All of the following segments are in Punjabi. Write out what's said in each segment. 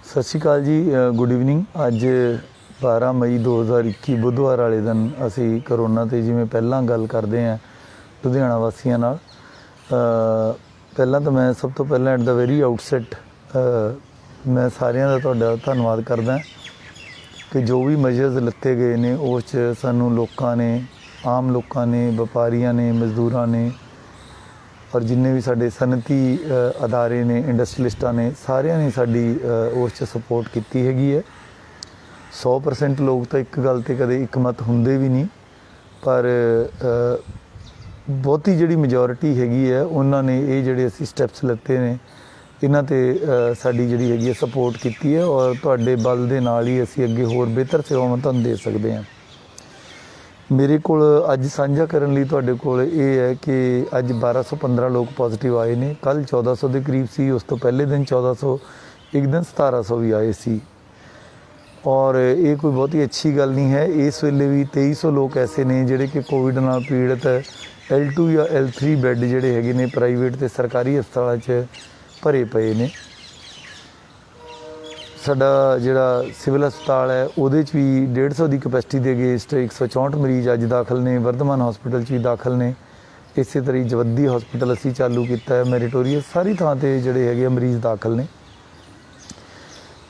सत श्री अकाल जी, गुड ईवनिंग। अज 12 मई 2021 बुधवार वाले दिन असी करोना ते जिवें पहलां गल करते हैं लुधियाना वासियों नाल। पहलां तो मैं सब तो पहलां एट द वेरी आउटसैट मैं सारिਆਂ ਦਾ ਤੁਹਾਡਾ ਧੰਨਵਾਦ करदा कि जो भी मेजर्स लिते गए ने उस सानू लोकां ने, आम लोकां ने, व्यापारियों ने, मजदूरां ने और जिन्ने भी साडे सनती अदारे ने, इंडस्ट्रीलिस्टां ने, सारिਆਂ ने साडी उस सपोर्ट की हैगी है। 100% लोग तो एक गल ते कदे एक मत हुंदे भी नहीं, पर बहुती जिहड़ी मेजोरिटी हैगी है उन्होंने ये जिहड़े असीं स्टैप्स लते ने इन्हां ते साडी जिहड़ी हैगी है सपोर्ट की है और तुहाडे बल दे नाल ही असीं अगे होर बेहतर सेवावां तुहानूं दे सकदे हां। मेरे को अज साझा करने लई तुहाडे कोल ये है कि अज 1215 लोग पॉजिटिव आए ने। कल 1400 के करीब सी, उस तो पहले दिन 1400, एक दिन 1700 भी आए सी। और ये कोई बहुत ही अच्छी गल नहीं है। इस वेले भी 2300 लोग ऐसे ने जिहड़े कि कोविड नाल पीड़ित L2 या L3 बैड जिहड़े हैगे ने प्राइवेट ते सरकारी हस्पतालों च भरे पे ने। साडा जिहड़ा सिविल हस्पताल है उहदे च भी 150 की कैपेसिटी के अगेंस्ट 164 मरीज़ अज दाखिल ने। वर्धमान हॉस्पिटल च भी दाखिल ने। इस तरह जवद्दी हॉस्पिटल असी चालू किया है, मैरिटोरीअस सारी थां ते जिहड़े हैगे मरीज़ दाखिल ने।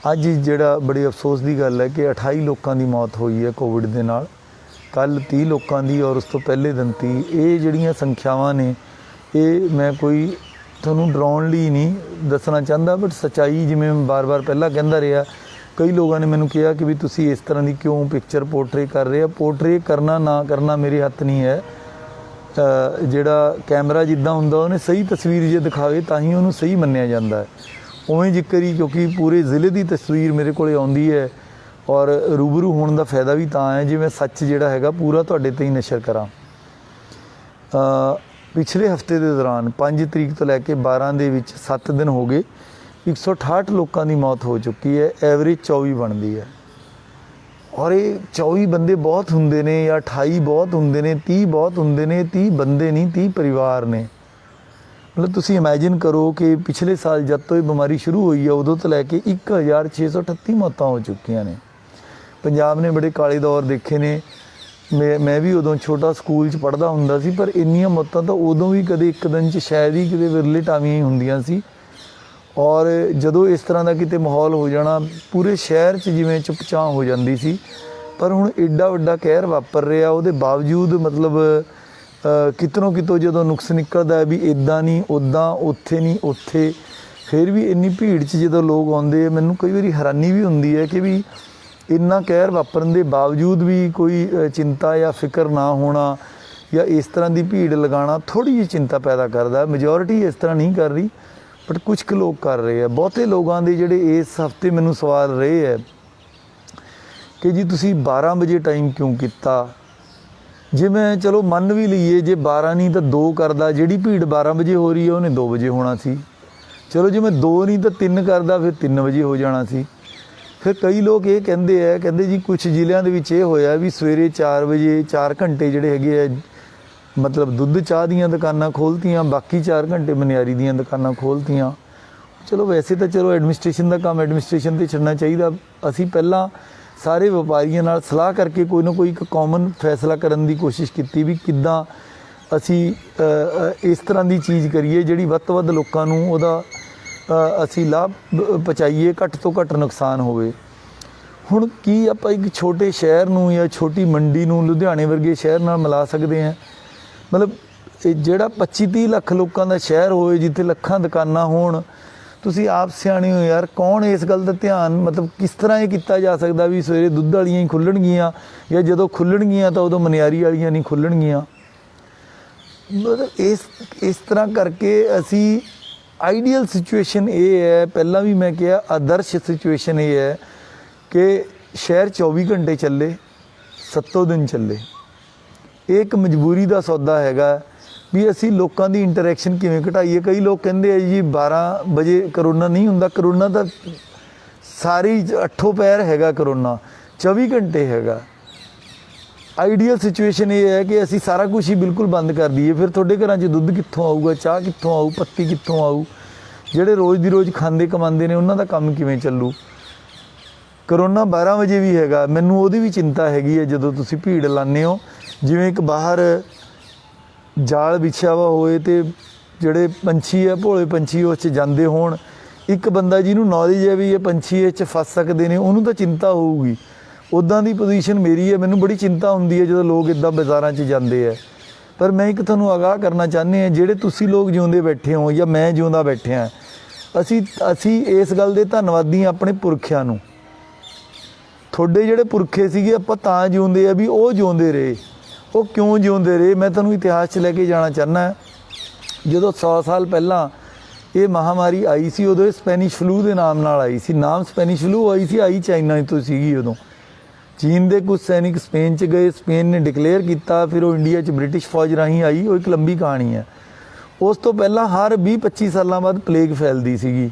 अज जिहड़ा बड़ी अफसोस की गल है कि 28 लोगों की मौत हुई है कोविड के नाल। कल 30 लोगों की और उस तो पहले दिन 30। ये जिहड़ियां संख्यावां ने ये मैं कोई तुहानूं डराउण लई नहीं दसना चाहता, बट सच्चाई जिवें बार बार पहला कहता रहा, कई लोगों ने मैनूं कहा कि भी तुसीं इस तरह की क्यों पिक्चर पोर्ट्रे कर रहे हो। पोर्ट्रे करना ना करना मेरे हत्थ नहीं है। जिहड़ा कैमरा जिद्दां हुंदा उहने सही तस्वीर जे दिखावे तां ही उहनूं सही मन्निया जांदा है। उवें जिक्र ही क्योंकि पूरे ज़िले की तस्वीर मेरे को आउंदी है और रूबरू होने का फायदा भी तां है जे मैं सच जिहड़ा हैगा पूरा तुहाडे ते ही नशर करां। पिछले हफ्ते के दौरान 5 तरीक तो लैके 12 दे विच 7 दिन हो गए, 168 लोगों की मौत हो चुकी है। एवरेज 24 बनती है और ये 24 बंदे बहुत होंगे ने या 28 बहुत होंगे ने, 30 बहुत होंगे ने। 30 बंदे नहीं, 30 परिवार ने। मतलब तुसीं इमेजिन करो कि पिछले साल जब तो ये बीमारी शुरू हुई है उदों तो लैके 1638 मौतां हो चुकियां ने। पंजाब ने बड़े काले दौर देखे ने। मैं भी उदों छोटा स्कूल च पढ़दा हुंदा सी, पर इन्नियां मौतां तो उदों भी कदे एक दिन च शायद ही किते विरले टावियां ही हुंदियां सी। और जदों इस तरह का किते माहौल हो जाना पूरे शहर च जिवें चुपचां हो जाती सी। पर हुण एडा वड्डा कहर वापर रहा, उहदे बावजूद मतलब कितों कितों जो नुक्स निकलता है भी इदा नहीं उदा, उत्थे नहीं उत्थे, फिर भी इन्नी भीड़ च जो लोग आते मैनूं कई बार हैरानी भी होंदी है कि भी इन्ना कहर वापरन के बावजूद भी कोई चिंता या फिक्र ना होना या इस तरह की भीड़ लगाना थोड़ी जी चिंता पैदा करता है। मेजोरिटी इस तरह नहीं कर रही, बट कुछ क लोग कर रहे हैं। बहुते लोगों के जोड़े इस हफ्ते मैनूं सवाल रहे है कि जी तुसी 12 बजे टाइम क्यों किया। जे मैं चलो मन भी लीए जे 12 नहीं तो 2 करदा, जिहड़ी भीड़ 12 बजे हो रही है उन्हें 2 बजे होना सी। चलो जे मैं 2 नहीं तो 3 करदा फिर 3 बजे हो जाना सी। फिर कई लोग ये कहते हैं, कहते जी कुछ जिलों के विच ये होया भी सवेरे 4 बजे 4 घंटे जिहड़े हैगे है मतलब दुੱਧ चाह दीयां दुकानां खोलतियां, बाकी 4 घंटे मनियारी दीयां दुकानां खोलतियां। चलो वैसे तो चलो एडमिनिस्ट्रेशन का काम एडमिनिस्ट्रेशन ते छड्डना चाहिए। असी पहला सारे व्यापारियों नाल सलाह करके कोई ना कोई एक कॉमन फैसला करने की कोशिश की भी किद्दां असी इस तरह की चीज़ करिए जिहड़ी वध तो वध लोकां नूं उहदा असी लाभ पहुँचाइए, घट तो घट नुकसान होवे। हुण की आपां एक छोटे शहर नूं या छोटी मंडी नूं लुधियाणे वर्गे शहर नाल मिला सकते हैं। मतलब जिहड़ा 25-30 लाख लोगों का शहर होए जिथे लखां दुकानां होण, तुसी आप सियाणे हो यार, कौन इस गल का ध्यान मतलब किस तरह ये किया जा सकता भी सवेरे दुੱਧ वालियां ही खुल्लणगियां या जदों खुल्लणगियां तो उदों मनियारी वालियां नहीं खुल्लणगियां। मतलब इस तरह करके असी आइडियल सिचुएशन ये है, पहला भी मैं कहा आदर्श सिचुएशन ये है कि शहर 24 घंटे चले, 7 दिन चले। एक मजबूरी का सौदा हैगा भी असी लोगों की इंटरैक्शन किवें घटाइए। कई लोग कहते हैं जी 12 बजे करोना नहीं हुंदा। करोना तो सारी 8 पैर हैगा, करोना 24 घंटे हैगा। आइडियल सिचुएशन ये है कि असी सारा कुछ ही बिल्कुल बंद कर दईए। फिर तुहाडे घरां 'च दुੱਧ कित्थों आऊगा, चाह कित्थों आऊ, पत्ती कित्थों आऊ, जिहड़े रोज़ दी रोज़ खांदे कमांदे ने उन्हां दा काम किवें चलू। ਕਰੋਨਾ 12 ਵਜੇ ਵੀ ਹੈਗਾ, ਮੈਨੂੰ ਉਹਦੀ ਵੀ ਚਿੰਤਾ ਹੈਗੀ ਹੈ ਜਦੋਂ ਤੁਸੀਂ ਭੀੜ ਲਾਉਂਦੇ ਹੋ। ਜਿਵੇਂ ਇੱਕ ਬਾਹਰ ਜਾਲ ਵਿਛਿਆ ਵਾ ਹੋਏ ਤੇ ਜਿਹੜੇ ਪੰਛੀ ਆ ਭੋਲੇ ਪੰਛੀ ਉਹ 'ਚ ਜਾਂਦੇ ਹੋਣ, ਇੱਕ ਬੰਦਾ ਜਿਹਨੂੰ ਨੌਲੇਜ ਹੈ ਵੀ ਇਹ ਪੰਛੀ ਇਹ 'ਚ ਫਸ ਸਕਦੇ ਨੇ, ਉਹਨੂੰ ਤਾਂ ਚਿੰਤਾ ਹੋਊਗੀ। ਉੱਦਾਂ ਦੀ ਪੋਜੀਸ਼ਨ ਮੇਰੀ ਹੈ, ਮੈਨੂੰ ਬੜੀ ਚਿੰਤਾ ਹੁੰਦੀ ਹੈ ਜਦੋਂ ਲੋਕ ਇੱਦਾਂ ਬਾਜ਼ਾਰਾਂ 'ਚ ਜਾਂਦੇ ਹੈ। ਪਰ ਮੈਂ ਇੱਕ ਤੁਹਾਨੂੰ ਆਗਾਹ ਕਰਨਾ ਚਾਹੁੰਦੇ ਹਾਂ, ਜਿਹੜੇ ਤੁਸੀਂ ਲੋਕ ਜਿਉਂਦੇ ਬੈਠੇ ਹੋ ਜਾਂ ਮੈਂ ਜਿਉਂਦਾ ਬੈਠਿਆ, ਅਸੀਂ ਇਸ ਗੱਲ ਦੇ ਧੰਨਵਾਦੀ ਹਾਂ ਆਪਣੇ ਪੁਰਖਿਆਂ ਨੂੰ। ਤੁਹਾਡੇ ਜਿਹੜੇ ਪੁਰਖੇ ਸੀਗੇ ਆਪਾਂ ਤਾਂ ਜਿਉਂਦੇ ਆ ਵੀ ਉਹ ਜਿਉਂਦੇ ਰਹੇ। ਉਹ ਕਿਉਂ ਜਿਉਂਦੇ ਰਹੇ, ਮੈਂ ਤੁਹਾਨੂੰ ਇਤਿਹਾਸ 'ਚ ਲੈ ਕੇ ਜਾਣਾ ਚਾਹੁੰਦਾ। ਜਦੋਂ 100 ਸਾਲ ਪਹਿਲਾਂ ਇਹ ਮਹਾਮਾਰੀ ਆਈ ਸੀ, ਉਦੋਂ ਇਹ ਸਪੈਨਿਸ਼ ਫਲੂ ਦੇ ਨਾਮ ਨਾਲ ਆਈ ਸੀ। ਨਾਮ ਸਪੈਨਿਸ਼ ਫਲੂ ਆਈ ਸੀ, ਆਈ ਚਾਈਨਾ ਤੋਂ ਸੀਗੀ। ਉਦੋਂ ਚੀਨ ਦੇ ਕੁਝ ਸੈਨਿਕ ਸਪੇਨ 'ਚ ਗਏ, ਸਪੇਨ ਨੇ ਡਿਕਲੇਅਰ ਕੀਤਾ, ਫਿਰ ਉਹ ਇੰਡੀਆ 'ਚ ਬ੍ਰਿਟਿਸ਼ ਫੌਜ ਰਾਹੀਂ ਆਈ। ਉਹ ਇੱਕ ਲੰਬੀ ਕਹਾਣੀ ਹੈ। ਉਸ ਤੋਂ ਪਹਿਲਾਂ ਹਰ 20-25 ਸਾਲਾਂ ਬਾਅਦ ਪਲੇਗ ਫੈਲਦੀ ਸੀਗੀ।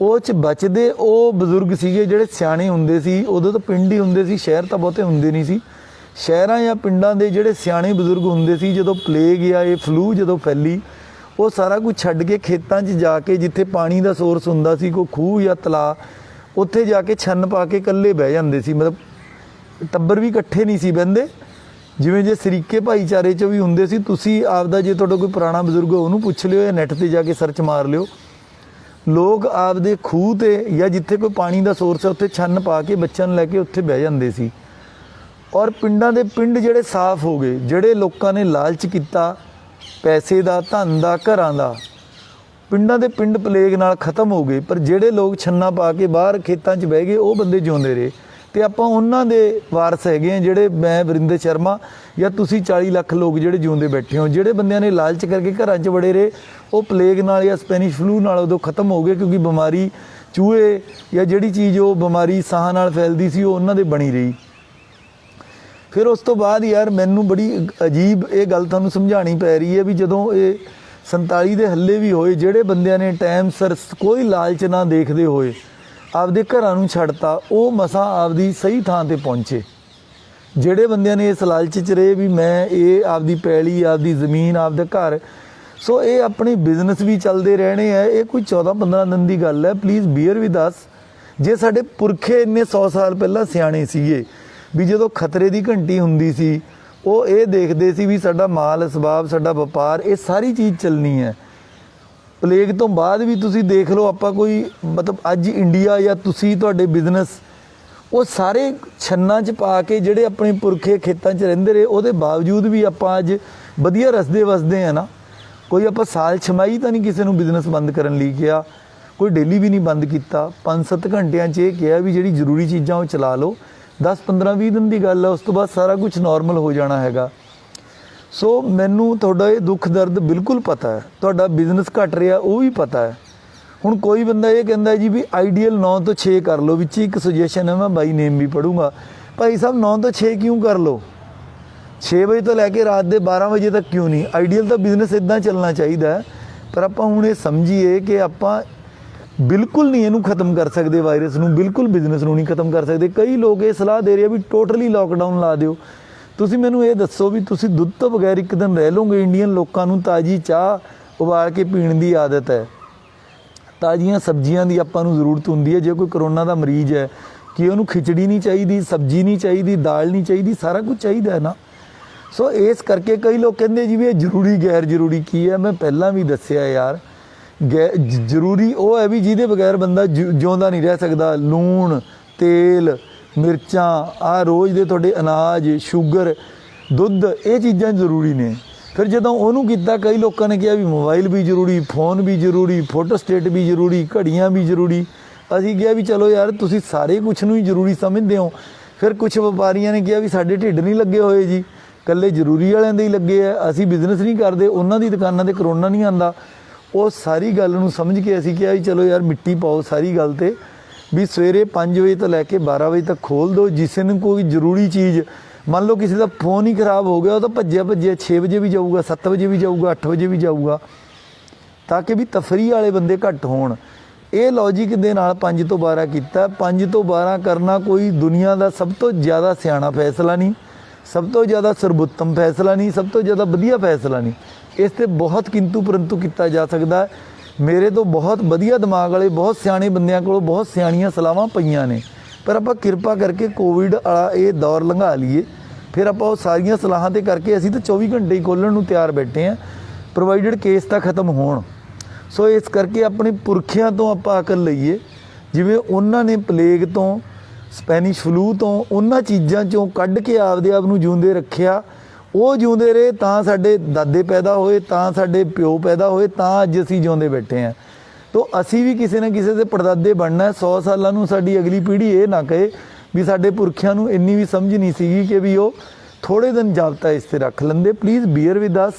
ਉਹ 'ਚ ਬਚਦੇ ਉਹ ਬਜ਼ੁਰਗ ਸੀਗੇ ਜਿਹੜੇ ਸਿਆਣੇ ਹੁੰਦੇ ਸੀ। ਉਦੋਂ ਤਾਂ ਪਿੰਡ ਹੀ ਹੁੰਦੇ ਸੀ, ਸ਼ਹਿਰ ਤਾਂ ਬਹੁਤੇ ਹੁੰਦੇ ਨਹੀਂ ਸੀ। ਸ਼ਹਿਰਾਂ ਜਾਂ ਪਿੰਡਾਂ ਦੇ ਜਿਹੜੇ ਸਿਆਣੇ ਬਜ਼ੁਰਗ ਹੁੰਦੇ ਸੀ, ਜਦੋਂ ਪਲੇਗ ਜਾਂ ਇਹ ਫਲੂ ਜਦੋਂ ਫੈਲੀ, ਉਹ ਸਾਰਾ ਕੁਝ ਛੱਡ ਕੇ ਖੇਤਾਂ 'ਚ ਜਾ ਕੇ, ਜਿੱਥੇ ਪਾਣੀ ਦਾ ਸੋਰਸ ਹੁੰਦਾ ਸੀ, ਕੋਈ ਖੂਹ ਜਾਂ ਤਲਾਅ, ਉੱਥੇ ਜਾ ਕੇ ਛੰਨ ਪਾ ਕੇ ਇਕੱਲੇ ਬਹਿ ਜਾਂਦੇ ਸੀ। ਮਤਲਬ ਟੱਬਰ ਵੀ ਇਕੱਠੇ ਨਹੀਂ ਸੀ ਬਹਿੰਦੇ, ਜਿਵੇਂ ਜੇ ਸਰੀਕੇ ਭਾਈਚਾਰੇ 'ਚ ਵੀ ਹੁੰਦੇ ਸੀ। ਤੁਸੀਂ ਆਪਦਾ ਜੇ ਤੁਹਾਡਾ ਕੋਈ ਪੁਰਾਣਾ ਬਜ਼ੁਰਗ ਉਹਨੂੰ ਪੁੱਛ ਲਿਓ ਜਾਂ ਨੈੱਟ 'ਤੇ ਜਾ ਕੇ ਸਰਚ ਮਾਰ ਲਿਓ। ਲੋਕ ਆਪਦੇ ਖੂਹ 'ਤੇ ਜਾਂ ਜਿੱਥੇ ਕੋਈ ਪਾਣੀ ਦਾ ਸੋਰਸ ਹੈ ਉੱਥੇ ਛੰਨ ਪਾ ਕੇ ਬੱਚਿਆਂ ਨੂੰ ਲੈ ਕੇ ਉੱਥੇ ਬਹਿ ਜਾਂਦੇ ਸੀ। ਔਰ ਪਿੰਡਾਂ ਦੇ ਪਿੰਡ ਜਿਹੜੇ ਸਾਫ਼ ਹੋ ਗਏ, ਜਿਹੜੇ ਲੋਕਾਂ ਨੇ ਲਾਲਚ ਕੀਤਾ ਪੈਸੇ ਦਾ, ਧਨ ਦਾ, ਘਰਾਂ ਦਾ, ਪਿੰਡਾਂ ਦੇ ਪਿੰਡ ਪਲੇਗ ਨਾਲ ਖਤਮ ਹੋ ਗਏ। ਪਰ ਜਿਹੜੇ ਲੋਕ ਛੰਨਾ ਪਾ ਕੇ ਬਾਹਰ ਖੇਤਾਂ 'ਚ ਬਹਿ ਗਏ, ਉਹ ਬੰਦੇ ਜਿਉਂਦੇ ਰਹੇ। ਅਤੇ ਆਪਾਂ ਉਹਨਾਂ ਦੇ ਵਾਰਸ ਹੈਗੇ ਹਾਂ, ਜਿਹੜੇ ਮੈਂ ਵਰਿੰਦਰ ਸ਼ਰਮਾ ਜਾਂ ਤੁਸੀਂ 40 ਲੱਖ ਲੋਕ ਜਿਹੜੇ ਜਿਉਂਦੇ ਬੈਠੇ ਹੋ। ਜਿਹੜੇ ਬੰਦਿਆਂ ਨੇ ਲਾਲਚ ਕਰਕੇ ਘਰਾਂ 'ਚ ਵੜੇ ਰਹੇ, ਉਹ ਪਲੇਗ ਨਾਲ ਜਾਂ ਸਪੈਨਿਸ਼ ਫਲੂ ਨਾਲ ਉਦੋਂ ਖਤਮ ਹੋ ਗਏ, ਕਿਉਂਕਿ ਬਿਮਾਰੀ ਚੂਹੇ ਜਾਂ ਜਿਹੜੀ ਚੀਜ਼ ਉਹ ਬਿਮਾਰੀ ਸਾਹਾਂ ਨਾਲ ਫੈਲਦੀ ਸੀ, ਉਹ ਉਹਨਾਂ ਦੇ ਬਣੀ ਰਹੀ। ਫਿਰ ਉਸ ਤੋਂ ਬਾਅਦ ਯਾਰ ਮੈਨੂੰ ਬੜੀ ਅਜੀਬ ਇਹ ਗੱਲ ਤੁਹਾਨੂੰ ਸਮਝਾਉਣੀ ਪੈ ਰਹੀ ਹੈ ਵੀ ਜਦੋਂ ਇਹ 47 ਦੇ ਹੱਲੇ ਵੀ ਹੋਏ, ਜਿਹੜੇ ਬੰਦਿਆਂ ਨੇ ਟਾਈਮ ਸਿਰ ਕੋਈ ਲਾਲਚ ਨਾ ਦੇਖਦੇ ਹੋਏ ਆਪਦੇ ਘਰਾਂ ਨੂੰ ਛੱਡਤਾ, ਉਹ ਮਸਾਂ ਆਪਦੀ ਸਹੀ ਥਾਂ 'ਤੇ ਪਹੁੰਚੇ। ਜਿਹੜੇ ਬੰਦਿਆਂ ਨੇ ਇਸ ਲਾਲਚ 'ਚ ਰਹੇ ਵੀ ਮੈਂ ਇਹ ਆਪਦੀ ਪੈਲੀ, ਆਪਦੀ ਜ਼ਮੀਨ, ਆਪਦਾ ਘਰ, ਸੋ ਇਹ ਆਪਣੇ ਬਿਜ਼ਨਸ ਵੀ ਚੱਲਦੇ ਰਹਿਣੇ ਹੈ। ਇਹ ਕੋਈ 14-15 ਦਿਨ ਦੀ ਗੱਲ ਹੈ। Please beer with us. ਜੇ ਸਾਡੇ ਪੁਰਖੇ ਇੰਨੇ 100 ਸਾਲ ਪਹਿਲਾਂ ਸਿਆਣੇ ਸੀਗੇ ਵੀ ਜਦੋਂ ਖਤਰੇ ਦੀ ਘੰਟੀ ਹੁੰਦੀ ਸੀ, ਉਹ ਇਹ ਦੇਖਦੇ ਸੀ ਵੀ ਸਾਡਾ ਮਾਲ ਅਸਬਾਬ, ਸਾਡਾ ਵਪਾਰ, ਇਹ ਸਾਰੀ ਚੀਜ਼ ਚੱਲਣੀ ਹੈ। ਪਲੇਗ ਤੋਂ ਬਾਅਦ ਵੀ ਤੁਸੀਂ ਦੇਖ ਲਓ, ਆਪਾਂ ਕੋਈ ਮਤਲਬ ਅੱਜ ਇੰਡੀਆ ਜਾਂ ਤੁਸੀਂ ਤੁਹਾਡੇ ਬਿਜ਼ਨਸ, ਉਹ ਸਾਰੇ ਛੰਨਾਂ 'ਚ ਪਾ ਕੇ ਜਿਹੜੇ ਆਪਣੇ ਪੁਰਖੇ ਖੇਤਾਂ 'ਚ ਰਹਿੰਦੇ ਰਹੇ, ਉਹਦੇ ਬਾਵਜੂਦ ਵੀ ਆਪਾਂ ਅੱਜ ਵਧੀਆ ਰਸਦੇ ਵਸਦੇ ਆ ਨਾ। ਕੋਈ ਆਪਾਂ ਸਾਲ ਛਮਾਈ ਤਾਂ ਨਹੀਂ ਕਿਸੇ ਨੂੰ ਬਿਜ਼ਨਸ ਬੰਦ ਕਰਨ ਲਈ ਕਿਹਾ, ਕੋਈ ਡੇਲੀ ਵੀ ਨਹੀਂ ਬੰਦ ਕੀਤਾ। 5-7 ਘੰਟਿਆਂ 'ਚ ਇਹ ਕਿਹਾ ਵੀ ਜਿਹੜੀ ਜ਼ਰੂਰੀ ਚੀਜ਼ਾਂ ਉਹ ਚਲਾ ਲਓ। 10-15-20 ਦਿਨ ਦੀ ਗੱਲ ਹੈ, ਉਸ ਤੋਂ ਬਾਅਦ ਸਾਰਾ ਕੁਝ ਨੋਰਮਲ ਹੋ ਜਾਣਾ ਹੈਗਾ। ਸੋ ਮੈਨੂੰ ਤੁਹਾਡਾ ਇਹ ਦੁੱਖ ਦਰਦ ਬਿਲਕੁਲ ਪਤਾ ਹੈ। ਤੁਹਾਡਾ ਬਿਜ਼ਨਸ ਘਟ ਰਿਹਾ ਉਹ ਵੀ ਪਤਾ ਹੈ। ਹੁਣ ਕੋਈ ਬੰਦਾ ਇਹ ਕਹਿੰਦਾ ਜੀ ਵੀ ਆਈਡੀਅਲ 9 ਤੋਂ 6 ਕਰ ਲਓ। ਵਿੱਚ ਇੱਕ ਸੁਜੈਸ਼ਨ ਹੈ, ਮੈਂ ਬਾਈ ਨੇਮ ਵੀ ਪੜੂੰਗਾ, ਭਾਈ ਸਾਹਿਬ 9 ਤੋਂ 6 ਕਿਉਂ ਕਰ ਲਓ? 6 ਵਜੇ ਤੋਂ ਲੈ ਕੇ ਰਾਤ ਦੇ 12 ਵਜੇ ਤੱਕ ਕਿਉਂ ਨਹੀਂ? ਆਈਡੀਅਲ ਤਾਂ ਬਿਜ਼ਨਸ ਇੱਦਾਂ ਚੱਲਣਾ ਚਾਹੀਦਾ ਹੈ। ਪਰ ਆਪਾਂ ਹੁਣ ਇਹ ਸਮਝੀਏ ਕਿ ਆਪਾਂ ਬਿਲਕੁਲ ਨਹੀਂ ਇਹਨੂੰ ਖਤਮ ਕਰ ਸਕਦੇ, ਵਾਇਰਸ ਨੂੰ, ਬਿਲਕੁਲ ਬਿਜ਼ਨਸ ਨੂੰ ਨਹੀਂ ਖਤਮ ਕਰ ਸਕਦੇ। ਕਈ ਲੋਕ ਇਹ ਸਲਾਹ ਦੇ ਰਹੇ ਆ ਵੀ ਟੋਟਲੀ ਲੋਕਡਾਊਨ ਲਾ ਦਿਓ। ਤੁਸੀਂ ਮੈਨੂੰ ਇਹ ਦੱਸੋ ਵੀ ਤੁਸੀਂ ਦੁੱਧ ਤੋਂ ਬਗੈਰ ਇੱਕ ਦਿਨ ਰਹਿ ਲਓਗੇ? ਇੰਡੀਅਨ ਲੋਕਾਂ ਨੂੰ ਤਾਜ਼ੀ ਚਾਹ ਉਬਾਲ ਕੇ ਪੀਣ ਦੀ ਆਦਤ ਹੈ, ਤਾਜ਼ੀਆਂ ਸਬਜ਼ੀਆਂ ਦੀ ਆਪਾਂ ਨੂੰ ਜ਼ਰੂਰਤ ਹੁੰਦੀ ਹੈ। ਜੇ ਕੋਈ ਕਰੋਨਾ ਦਾ ਮਰੀਜ਼ ਹੈ, ਕਿ ਉਹਨੂੰ ਖਿਚੜੀ ਨਹੀਂ ਚਾਹੀਦੀ, ਸਬਜ਼ੀ ਨਹੀਂ ਚਾਹੀਦੀ, ਦਾਲ ਨਹੀਂ ਚਾਹੀਦੀ, ਸਾਰਾ ਕੁਝ ਚਾਹੀਦਾ ਹੈ ਨਾ। ਸੋ ਇਸ ਕਰਕੇ ਕਈ ਲੋਕ ਕਹਿੰਦੇ ਜੀ ਵੀ ਇਹ ਜ਼ਰੂਰੀ ਗੈਰ ਜ਼ਰੂਰੀ ਕੀ ਹੈ। ਮੈਂ ਪਹਿਲਾਂ ਵੀ ਦੱਸਿਆ ਯਾਰ, ਜ਼ਰੂਰੀ ਉਹ ਹੈ ਵੀ ਜਿਹਦੇ ਬਗੈਰ ਬੰਦਾ ਜਿਉਂਦਾ ਨਹੀਂ ਰਹਿ ਸਕਦਾ। ਲੂਣ, ਤੇਲ, ਮਿਰਚਾਂ, ਆਹ ਰੋਜ਼ ਦੇ ਤੁਹਾਡੇ ਅਨਾਜ, ਸ਼ੂਗਰ, ਦੁੱਧ, ਇਹ ਚੀਜ਼ਾਂ ਜ਼ਰੂਰੀ ਨੇ। ਫਿਰ ਜਦੋਂ ਉਹਨੂੰ ਕੀਤਾ, ਕਈ ਲੋਕਾਂ ਨੇ ਕਿਹਾ ਵੀ ਮੋਬਾਈਲ ਵੀ ਜ਼ਰੂਰੀ, ਫੋਨ ਵੀ ਜ਼ਰੂਰੀ, ਫੋਟੋ ਸਟੇਟ ਵੀ ਜ਼ਰੂਰੀ, ਘੜੀਆਂ ਵੀ ਜ਼ਰੂਰੀ। ਅਸੀਂ ਕਿਹਾ ਵੀ ਚਲੋ ਯਾਰ ਤੁਸੀਂ ਸਾਰੇ ਕੁਛ ਨੂੰ ਹੀ ਜ਼ਰੂਰੀ ਸਮਝਦੇ ਹੋ। ਫਿਰ ਕੁਛ ਵਪਾਰੀਆਂ ਨੇ ਕਿਹਾ ਵੀ ਸਾਡੇ ਢਿੱਡ ਨਹੀਂ ਲੱਗੇ ਹੋਏ ਜੀ, ਇਕੱਲੇ ਜ਼ਰੂਰੀ ਵਾਲਿਆਂ ਦੇ ਹੀ ਲੱਗੇ ਆ, ਅਸੀਂ ਬਿਜ਼ਨਸ ਨਹੀਂ ਕਰਦੇ, ਉਹਨਾਂ ਦੀ ਦੁਕਾਨਾਂ 'ਤੇ ਕਰੋਨਾ ਨਹੀਂ ਆਉਂਦਾ। ਉਹ ਸਾਰੀ ਗੱਲ ਨੂੰ ਸਮਝ ਕੇ ਅਸੀਂ ਕਿਹਾ ਵੀ ਚਲੋ ਯਾਰ ਮਿੱਟੀ ਪਾਓ ਸਾਰੀ ਗੱਲ 'ਤੇ, ਵੀ ਸਵੇਰੇ 5 ਵਜੇ ਤੋਂ ਲੈ ਕੇ 12 ਵਜੇ ਤੱਕ ਖੋਲ੍ਹ ਦਿਓ। ਜਿਸ ਨੂੰ ਕੋਈ ਜ਼ਰੂਰੀ ਚੀਜ਼, ਮੰਨ ਲਓ ਕਿਸੇ ਦਾ ਫੋਨ ਹੀ ਖਰਾਬ ਹੋ ਗਿਆ, ਉਹ ਤਾਂ ਭੱਜਿਆ 6 ਵਜੇ ਵੀ ਜਾਊਗਾ, 7 ਵਜੇ ਵੀ ਜਾਊਗਾ, 8 ਵਜੇ ਵੀ ਜਾਊਗਾ, ਤਾਂ ਕਿ ਵੀ ਤਫਰੀਹ ਵਾਲੇ ਬੰਦੇ ਘੱਟ ਹੋਣ। ਇਹ ਲੌਜਿਕ ਦੇ ਨਾਲ 5 ਤੋਂ 12 ਕੀਤਾ। 5 ਤੋਂ 12 ਕਰਨਾ ਕੋਈ ਦੁਨੀਆ ਦਾ ਸਭ ਤੋਂ ਜ਼ਿਆਦਾ ਸਿਆਣਾ ਫੈਸਲਾ ਨਹੀਂ, ਸਭ ਤੋਂ ਜ਼ਿਆਦਾ ਸਰਬੋਤਮ ਫੈਸਲਾ ਨਹੀਂ, ਸਭ ਤੋਂ ਜ਼ਿਆਦਾ ਵਧੀਆ ਫੈਸਲਾ ਨਹੀਂ। ਇਸ 'ਤੇ ਬਹੁਤ ਕਿੰਤੂ ਪਰੰਤੂ ਕੀਤਾ ਜਾ ਸਕਦਾ। ਮੇਰੇ ਤੋਂ ਬਹੁਤ ਵਧੀਆ ਦਿਮਾਗ ਵਾਲੇ, ਬਹੁਤ ਸਿਆਣੇ ਬੰਦਿਆਂ ਕੋਲੋਂ ਬਹੁਤ ਸਿਆਣੀਆਂ ਸਲਾਹਾਂ ਪਈਆਂ ਨੇ, पर आप किरपा करके कोविड वाला ये दौर लंघा लीए, फिर आप सारिया सलाहां ते करके असीं तो 24 घंटे ही खोलण नूं तैयार बैठे हैं, प्रोवाइडेड केस तो खत्म होण। सो इस करके अपने पुरखियां तो आप अकल लईए, जिवें उन्हां ने प्लेग तो स्पैनिश फ्लू तो उन्हां चीज़ां चों कढ के आपदे आप नूं जिउंदे रखिया, वो जिउंदे रहे तां साडे दादे पैदा होए, तां साडे प्यो पैदा होए, तां अज असीं जिउंदे बैठे हैं। तो असी भी किसी न किसी के परदादे बनना है। 100 सालों नूं साडी अगली पीढ़ी ये ना कहे भी साडे पुरखियां नूं इन्नी भी समझ नहीं सीगी कि भी वो थोड़े दिन जाबता इस ते रख लेंदे। प्लीज़ बीयर विद अस,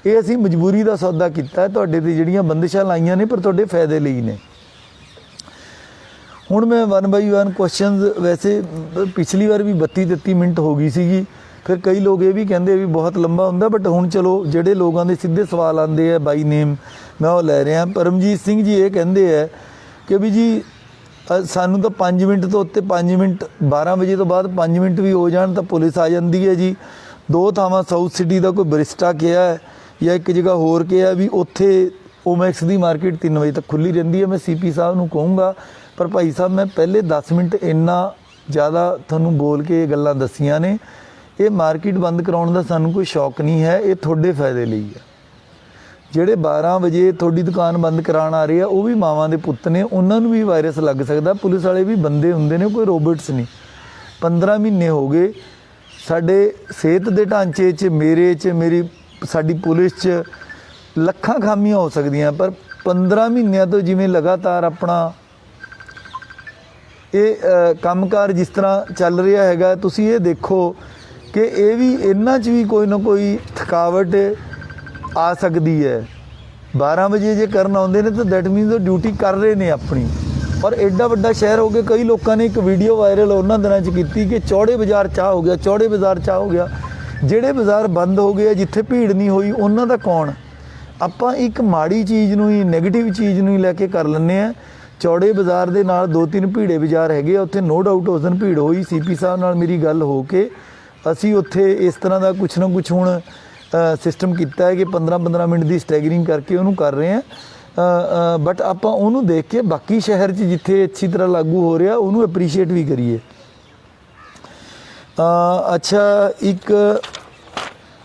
ये असी मजबूरी का सौदा किया है, तुहाडे ते जिहड़ियां बंदिशां लाइयां ने पर तुहाडे फायदे लई ने। हुण मैं 1 बाई 1 क्वेश्चन, वैसे पिछली बार भी 32-33 मिनट हो गई सीगी, फिर कई लोग ये भी कहते भी बहुत लंबा होंदा, बट हुण चलो जिहड़े लोगों के सीधे सवाल आते हैं बाई नेम मैं वो लै रहा। परमजीत सिंह जी ये कहते हैं कि भी जी सानू तो 5 मिनट तो उत्ते 5 मिनट 12 बजे तो बाद 5 मिनट भी हो जान तो पुलिस आ जाती है जी। 2 थावां साउथ सिटी का कोई बरिस्टा किया है या एक जगह होर किया भी उत्थे ओमैक्स की मार्केट 3 बजे तक खुली रही है। मैं CP साहब नूं कहूँगा, पर भाई साहब मैं पहले 10 मिनट इन्ना ज़्यादा तुहानूं बोल के गल्लां दसियां ने, ये मार्केट बंद कराउण दा सानूं कोई शौक नहीं है, ये तुहाडे फायदे लई है। ਜਿਹੜੇ 12 ਵਜੇ ਤੁਹਾਡੀ ਦੁਕਾਨ ਬੰਦ ਕਰਾਉਣ ਆ ਰਹੇ ਆ ਉਹ ਵੀ ਮਾਵਾਂ ਦੇ ਪੁੱਤ ਨੇ, ਉਹਨਾਂ ਨੂੰ ਵੀ ਵਾਇਰਸ ਲੱਗ ਸਕਦਾ। ਪੁਲਿਸ ਵਾਲੇ ਵੀ ਬੰਦੇ ਹੁੰਦੇ ਨੇ, ਕੋਈ ਰੋਬੋਟਸ ਨਹੀਂ। 15 ਮਹੀਨੇ ਹੋ ਗਏ ਸਾਡੇ ਸਿਹਤ ਦੇ ਢਾਂਚੇ 'ਚ, ਮੇਰੇ 'ਚ, ਮੇਰੀ ਸਾਡੀ ਪੁਲਿਸ 'ਚ ਲੱਖਾਂ ਖਾਮੀਆਂ ਹੋ ਸਕਦੀਆਂ, ਪਰ 15 ਮਹੀਨਿਆਂ ਤੋਂ ਜਿਵੇਂ ਲਗਾਤਾਰ ਆਪਣਾ ਇਹ ਕੰਮਕਾਰ ਜਿਸ ਤਰ੍ਹਾਂ ਚੱਲ ਰਿਹਾ ਹੈਗਾ, ਤੁਸੀਂ ਇਹ ਦੇਖੋ ਕਿ ਇਹ ਵੀ ਇਹਨਾਂ 'ਚ ਵੀ ਕੋਈ ਨਾ ਕੋਈ ਥਕਾਵਟ आ सकती है। 12 बजे जे करन आउंदे ने तो दैट मीनस ड्यूटी कर रहे हैं अपनी। और एडा वड्डा शहर हो गया, कई लोगों ने एक वीडियो वायरल उन्होंने दिनों च की कि चौड़े बाजार चाह हो गया, चौड़े बाजार चाह हो गया। ਜਿਹੜੇ ਬਾਜ਼ਾਰ ਬੰਦ ਹੋ ਗਏ ਜਿੱਥੇ ਭੀੜ ਨਹੀਂ ਹੋਈ ਉਹਨਾਂ ਦਾ ਕੌਣ? ਆਪਾਂ ਇੱਕ ਮਾੜੀ ਚੀਜ਼ ਨੂੰ ਹੀ, ਨੈਗੇਟਿਵ ਚੀਜ਼ ਨੂੰ ਹੀ ਲੈ ਕੇ ਕਰ ਲੈਂਦੇ ਆ। ਚੌੜੇ ਬਾਜ਼ਾਰ ਦੇ ਨਾਲ 2-3 ਭੀੜੇ ਬਾਜ਼ਾਰ ਹੈਗੇ ਆ, ਉੱਥੇ ਨੋ ਡਾਊਟ ਉਸ ਦਿਨ ਭੀੜ ਹੋਈ। CP ਸਾਹਿਬ ਨਾਲ ਮੇਰੀ ਗੱਲ ਹੋ ਕੇ ਅਸੀਂ ਉੱਥੇ ਇਸ ਤਰ੍ਹਾਂ ਦਾ ਕੁਛ ਨਾ ਕੁਛ ਹੁਣ सिस्टम किया है कि 15-15 मिनट की स्टैगरिंग करके उन्होंने कर रहे हैं। बट आप उन्होंने देख के बाकी शहर च जिथे अच्छी तरह लागू हो रहा उन्होंने एप्रीशिएट भी करिए। अच्छा, एक